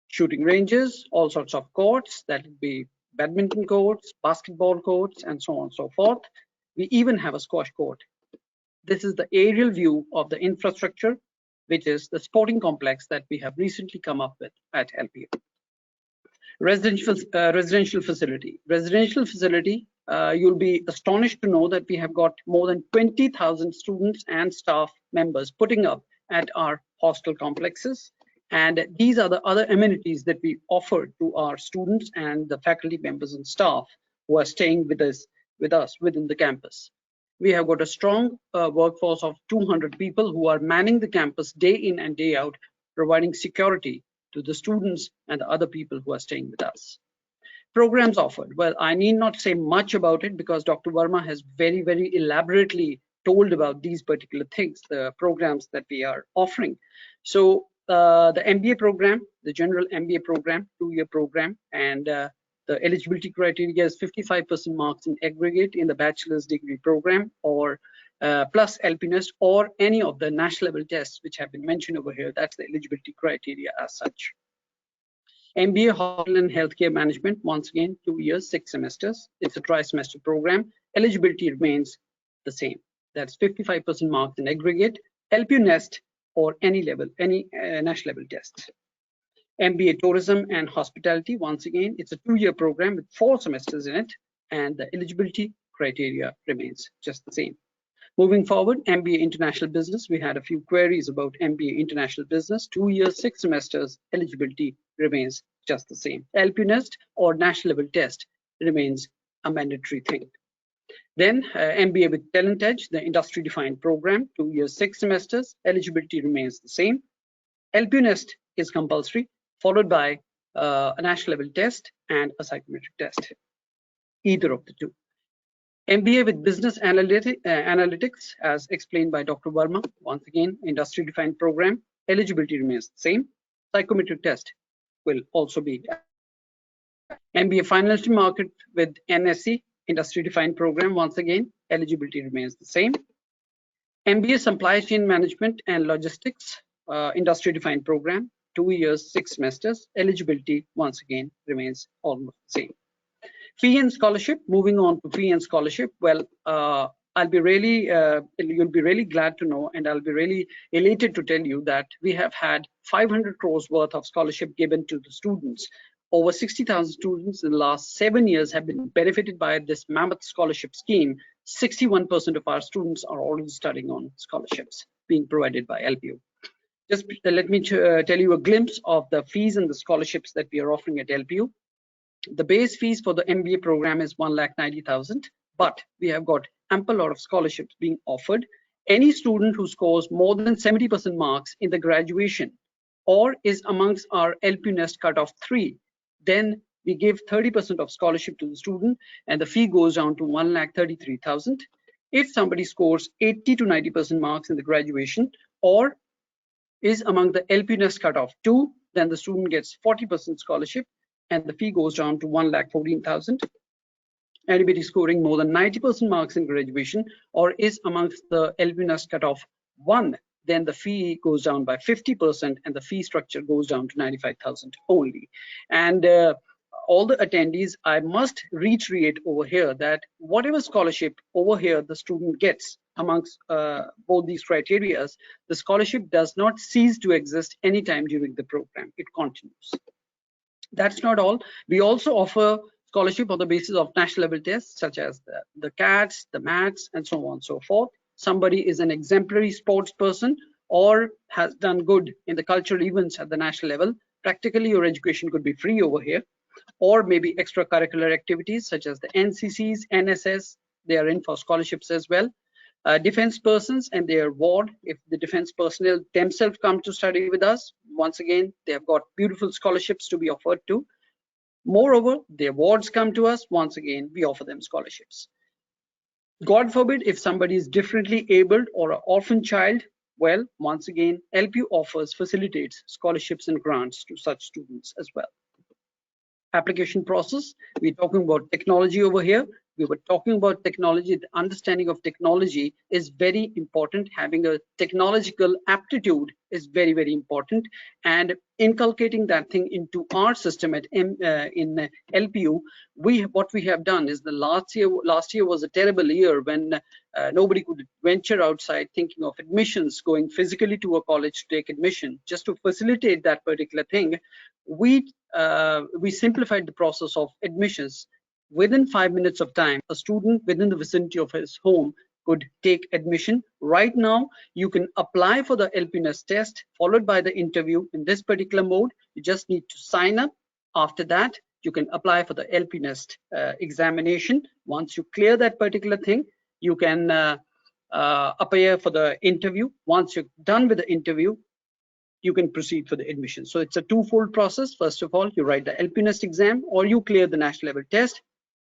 D: shooting ranges, all sorts of courts, that would be badminton courts, basketball courts, and so on and so forth. We even have a squash court. This is the aerial view of the infrastructure, which is the sporting complex that we have recently come up with at LPU. Residential facility. You'll be astonished to know that we have got more than 20,000 students and staff members putting up at our hostel complexes. And these are the other amenities that we offer to our students and the faculty members and staff who are staying with us within the campus. We have got a strong workforce of 200 people who are manning the campus day in and day out, providing security to the students and the other people who are staying with us. Programs offered. Well, I need not say much about it because Dr. Verma has very, very elaborately told about these particular things, the programs that we are offering. So the MBA program, the general MBA program, 2-year program, and the eligibility criteria is 55% marks in aggregate in the bachelor's degree program, or plus LPNest, or any of the national level tests which have been mentioned over here. That's the eligibility criteria as such. MBA Hospital and Healthcare Management, once again, 2 years, 6 semesters. It's a tri-semester program. Eligibility remains the same. That's 55% marks in aggregate, LPNest, or any level, any national level tests. MBA Tourism and Hospitality, once again, it's a 2-year program with 4 semesters in it, and the eligibility criteria remains just the same. Moving forward, MBA International Business, we had a few queries about MBA International Business, 2 years, 6 semesters, eligibility remains just the same. LPNest or national level test remains a mandatory thing. Then MBA with Talent Edge, the industry defined program, 2 years, 6 semesters, eligibility remains the same. LPNest is compulsory, followed by a national level test and a psychometric test, either of the two. MBA with Business Analytics, as explained by Dr. Verma, once again, industry defined program, eligibility remains the same. Psychometric test will also be. MBA Financial Market with NSE, industry defined program, once again, eligibility remains the same. MBA Supply Chain Management and Logistics, industry defined program, 2 years, 6 semesters, eligibility once again remains almost the same. Fee and scholarship, moving on to fee and scholarship. Well, you'll be really glad to know, and I'll be really elated to tell you that we have had 500 crores worth of scholarship given to the students. Over 60,000 students in the last 7 years have been benefited by this mammoth scholarship scheme. 61% of our students are already studying on scholarships being provided by LPU. Just let me tell you a glimpse of the fees and the scholarships that we are offering at LPU. The base fees for the MBA program is 1,90,000, but we have got ample lot of scholarships being offered. Any student who scores more than 70% marks in the graduation or is amongst our LPNest cutoff 3, then we give 30% of scholarship to the student and the fee goes down to 1,33,000. If somebody scores 80 to 90% marks in the graduation or is among the LPNest cutoff 2, then the student gets 40% scholarship and the fee goes down to 1,14,000. Anybody scoring more than 90% marks in graduation or is amongst the LPNest cutoff 1, then the fee goes down by 50% and the fee structure goes down to 95,000 only. And all the attendees, I must reiterate over here that whatever scholarship over here the student gets amongst both these criteria, the scholarship does not cease to exist anytime during the program. It continues. That's not all. We also offer scholarship on the basis of national level tests such as the CATs, the MATs, and so on and so forth. Somebody is an exemplary sports person or has done good in the cultural events at the national level. Practically your education could be free over here, or maybe extracurricular activities such as the NCCs, NSS, they are in for scholarships as well. Defense persons and their ward, if the defense personnel themselves come to study with us, once again, they have got beautiful scholarships to be offered to. Moreover, their wards come to us, once again, we offer them scholarships. God forbid if somebody is differently abled or an orphan child, well, once again, LPU facilitates scholarships and grants to such students as well. Application process, we're talking about technology over here. We were talking about technology. The understanding of technology is very important. Having a technological aptitude is very, very important. And inculcating that thing into our system at in LPU, what we have done is the last year was a terrible year when nobody could venture outside thinking of admissions, going physically to a college to take admission. Just to facilitate that particular thing, we simplified the process of admissions. Within 5 minutes of time, a student within the vicinity of his home could take admission. Right now, you can apply for the LPNS test followed by the interview in this particular mode. You just need to sign up. After that, you can apply for the LPNS examination. Once you clear that particular thing, you can appear for the interview. Once you're done with the interview, you can proceed for the admission. So it's a twofold process. First of all, you write the LPNS exam or you clear the national level test.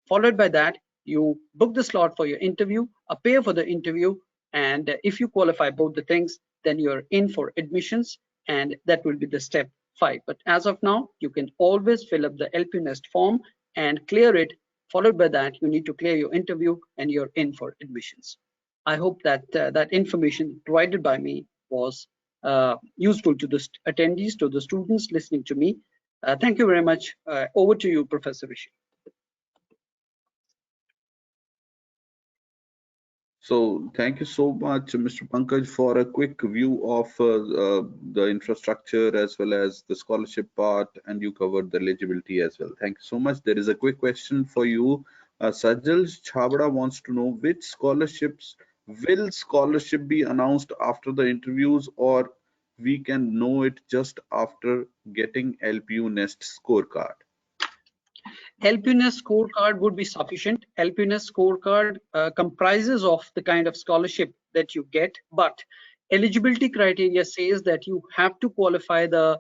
D: Followed by that, you book the slot for your interview, appear for the interview, and if you qualify both the things, then you're in for admissions, and that will be the step 5. But as of now, you can always fill up the LPNest form and clear it. Followed by that, you need to clear your interview, and you're in for admissions. I hope that that information provided by me was useful to the attendees, to the students listening to me. Thank you very much. Over to you, Professor Rishi.
A: So thank you so much, Mr. Pankaj, for a quick view of the infrastructure as well as the scholarship part, and you covered the eligibility as well. Thank you so much. There is a quick question for you. Sajal Chabda wants to know which scholarships will scholarship be announced after the interviews, or we can know it just after getting LPU Nest scorecard.
D: LPNS scorecard would be sufficient. LPNS scorecard comprises of the kind of scholarship that you get, but eligibility criteria says that you have to qualify the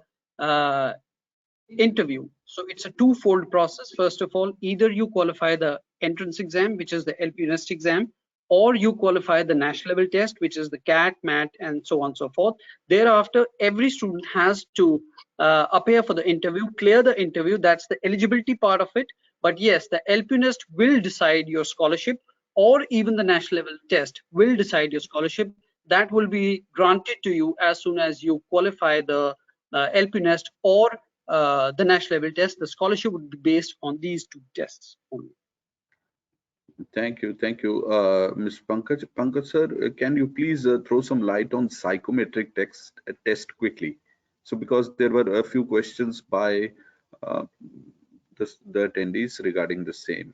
D: interview. So it's a twofold process. First of all, either you qualify the entrance exam, which is the LPNS exam, or you qualify the national level test, which is the CAT, MAT, and so on and so forth. Thereafter, every student has to appear for the interview, clear the interview. That's the eligibility part of it. But yes, the LPNS will decide your scholarship, or even the national level test will decide your scholarship. That will be granted to you as soon as you qualify the LPNS or the national level test. The scholarship would be based on these 2 tests only.
A: Thank you, Mr. Pankaj. Pankaj sir, can you please throw some light on psychometric test quickly? So because there were a few questions by the attendees regarding the same.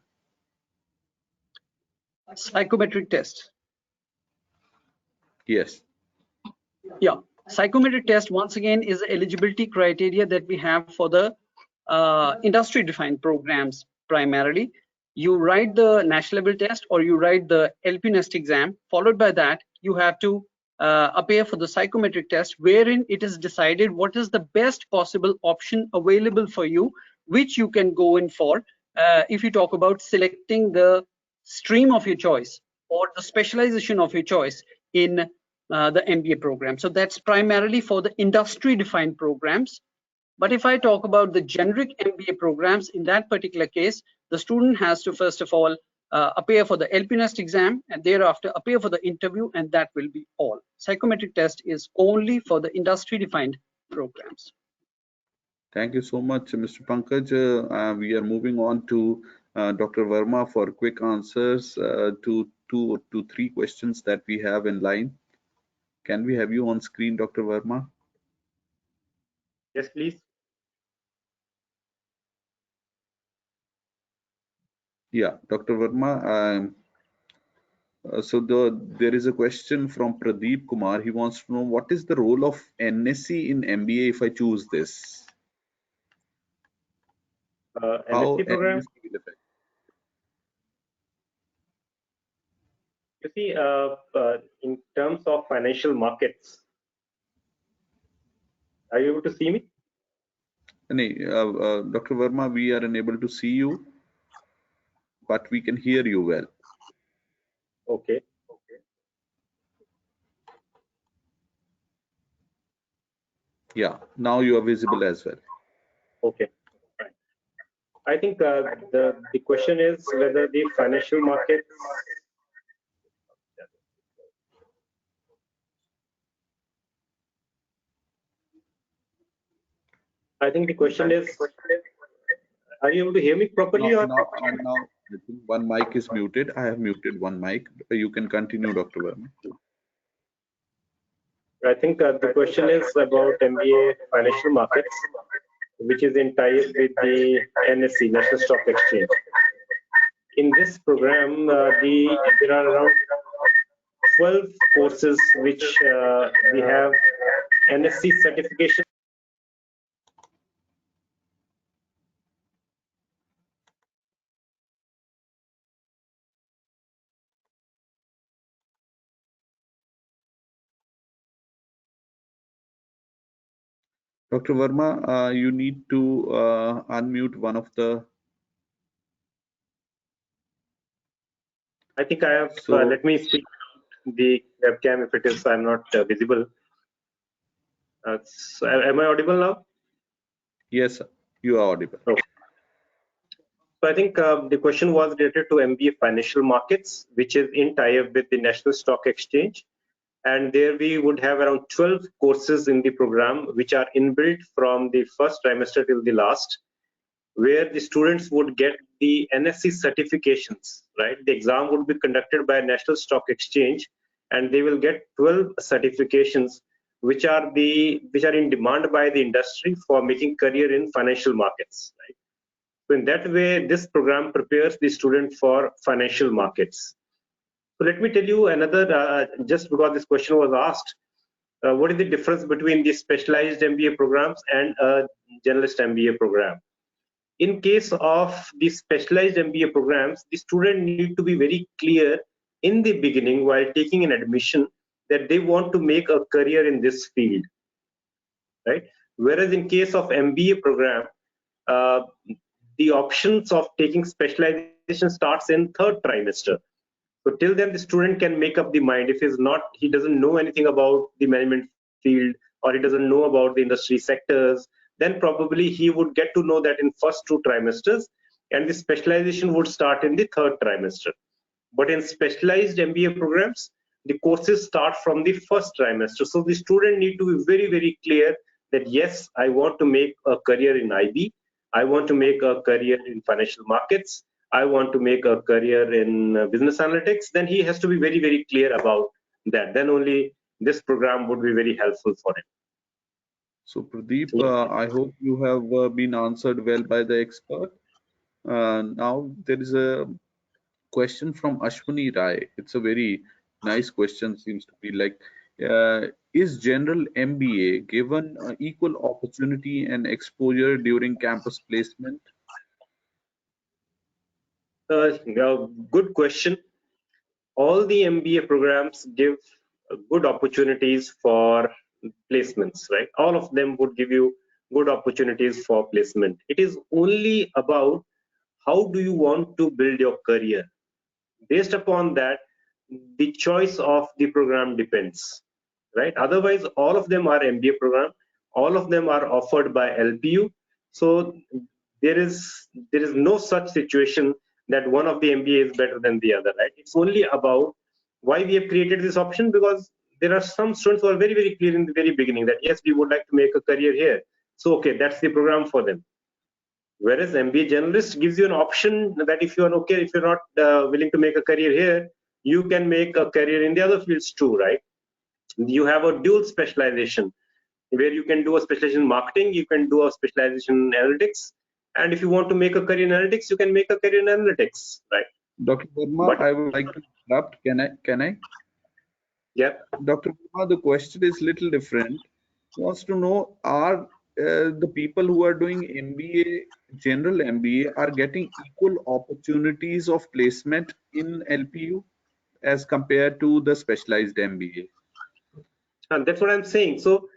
D: Psychometric test.
A: Yes.
D: Yeah, psychometric test once again is the eligibility criteria that we have for the industry defined programs primarily. You write the national level test or you write the LPNest exam. Followed by that, you have to appear for the psychometric test, wherein it is decided what is the best possible option available for you, which you can go in for. If you talk about selecting the stream of your choice or the specialization of your choice in the MBA program. So that's primarily for the industry defined programs. But if I talk about the generic MBA programs, in that particular case, the student has to first of all appear for the LPNest exam and thereafter appear for the interview, and that will be all. Psychometric test is only for the industry defined programs.
A: Thank you so much, Mr. Pankaj. We are moving on to Dr. Verma for quick answers to 2 to 3 questions that we have in line. Can we have you on screen, Dr. Verma?
B: Yes, please.
A: Yeah, Dr. Verma. So there is a question from Pradeep Kumar. He wants to know what is the role of NSC in MBA if I choose this? How
B: MSc program.
A: NSC will affect?
B: You see, in terms of financial markets, are you able to see me?
A: Dr. Verma, we are unable to see you, but we can hear you well.
B: Okay.
A: Yeah, now you are visible as well.
B: Okay. I think the question is whether the financial markets. I think the question is, are you able to hear me properly? Or
A: Now, I think one mic is muted. I have muted one mic. You can continue, Dr. Verma.
B: I think the question is about MBA financial markets, which is in tie with the NSE, National Stock Exchange. In this program, there are around 12 courses which we have NSE certification.
A: Dr. Verma, you need to unmute one of the.
B: I think I have, let me speak the webcam if it is, I'm not visible. So am I audible now?
A: Yes, you are audible.
B: Okay. So I think the question was related to MBA financial markets, which is in tie-up with the National Stock Exchange. And there we would have around 12 courses in the program, which are inbuilt from the first trimester till the last, where the students would get the NSE certifications, right? The exam would be conducted by National Stock Exchange, and they will get 12 certifications, which are in demand by the industry for making career in financial markets, right? So in that way, this program prepares the student for financial markets. So let me tell you another, just because this question was asked, what is the difference between the specialized MBA programs and a generalist MBA program? In case of the specialized MBA programs, the student need to be very clear in the beginning while taking an admission that they want to make a career in this field, right? Whereas in case of MBA program, the options of taking specialization starts in third trimester. So till then, the student can make up the mind. If he doesn't know anything about the management field, or he doesn't know about the industry sectors, then probably he would get to know that in first 2 trimesters, and the specialization would start in the third trimester. But in specialized MBA programs, the courses start from the first trimester. So the student need to be very, very clear that yes, I want to make a career in IB, I want to make a career in financial markets, I want to make a career in business analytics. Then he has to be very, very clear about that. Then only this program would be very helpful for him.
A: So Pradeep, I hope you have been answered well by the expert. Now there is a question from Ashwini Rai. It's a very nice question, seems to be like, is general MBA given equal opportunity and exposure during campus placement?
B: Good question. All the MBA programs give good opportunities for placements, right? All of them would give you good opportunities for placement. It is only about how do you want to build your career. Based upon that, the choice of the program depends, right? Otherwise, all of them are MBA program. All of them are offered by LPU. So there is no such situation that one of the MBA is better than the other, right? It's only about why we have created this option, because there are some students who are very, very clear in the very beginning that yes, we would like to make a career here. So okay, that's the program for them. Whereas MBA generalist gives you an option that if you're not willing to make a career here, you can make a career in the other fields too, right? You have a dual specialization where you can do a specialization in marketing, you can do a specialization in analytics, and if you want to make a career in analytics, you can make a career in analytics, right?
A: Dr. Verma, I would like to interrupt. Can I?
B: Yeah.
A: Dr. Verma, the question is little different. He wants to know, are the people who are doing MBA, general MBA, are getting equal opportunities of placement in LPU as compared to the specialized MBA?
B: And that's what I'm saying. So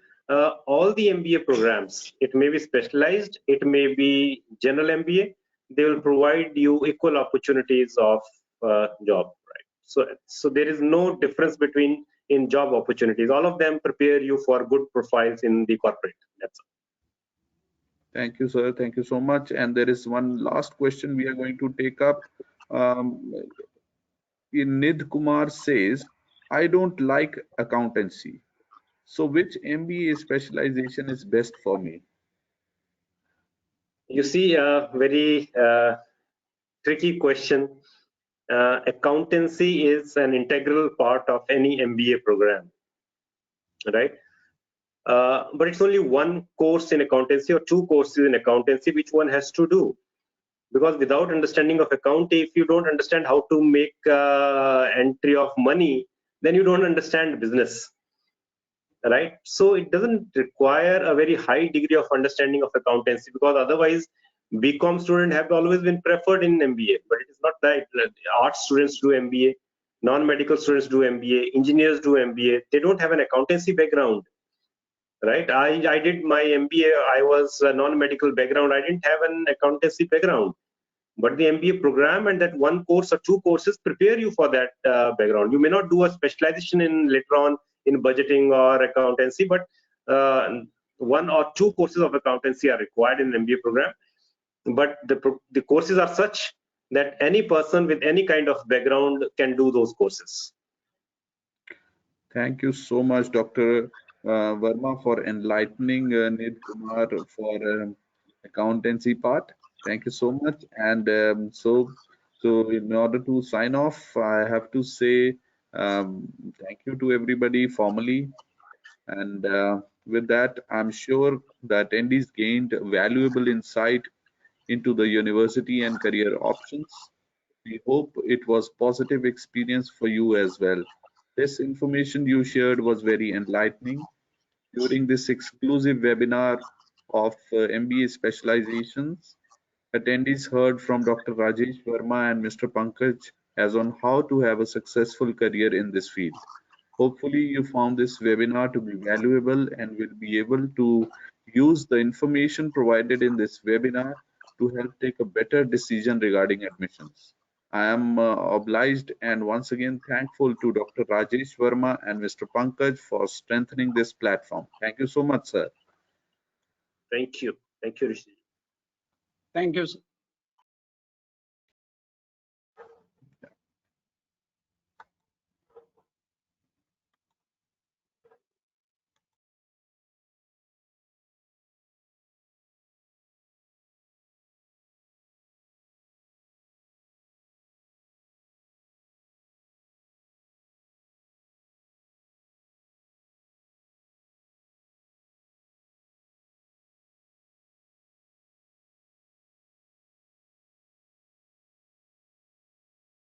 B: all the MBA programs, it may be specialized, it may be general MBA, they will provide you equal opportunities of job, right? So there is no difference between in job opportunities. All of them prepare you for good profiles in the corporate. That's all.
A: Thank you, sir. Thank you so much. And there is one last question we are going to take up. Um, Nid Kumar says, I don't like accountancy. So which MBA specialization is best for me?
B: You see, a very tricky question. Accountancy is an integral part of any MBA program, right? But it's only one course in accountancy or two courses in accountancy which one has to do. Because without understanding of accounting, if you don't understand how to make entry of money, then you don't understand business, right? So it doesn't require a very high degree of understanding of accountancy, because otherwise BCom students have always been preferred in MBA, but it is not that. Art students do MBA, non-medical students do MBA, engineers do MBA. They don't have an accountancy background, right? I did my MBA. I was a non-medical background. I didn't have an accountancy background, but the MBA program and that one course or two courses prepare you for that background. You may not do a specialization in later on in budgeting or accountancy, but one or two courses of accountancy are required in an MBA program. But the courses are such that any person with any kind of background can do those courses.
A: Thank you so much, Dr. Verma, for enlightening Nid Kumar for accountancy part. Thank you so much. And so in order to sign off, I have to say thank you to everybody formally. And with that, I'm sure the attendees gained valuable insight into the university and career options. We hope it was positive experience for you as well. This information you shared was very enlightening. During this exclusive webinar of MBA Specializations, attendees heard from Dr. Rajesh Verma and Mr. Pankaj as on how to have a successful career in this field. Hopefully, you found this webinar to be valuable and will be able to use the information provided in this webinar to help take a better decision regarding admissions. I am obliged and once again thankful to Dr. Rajesh Verma and Mr. Pankaj for strengthening this platform. Thank you so much, sir.
B: Thank you. Thank you, Rishi.
D: Thank you.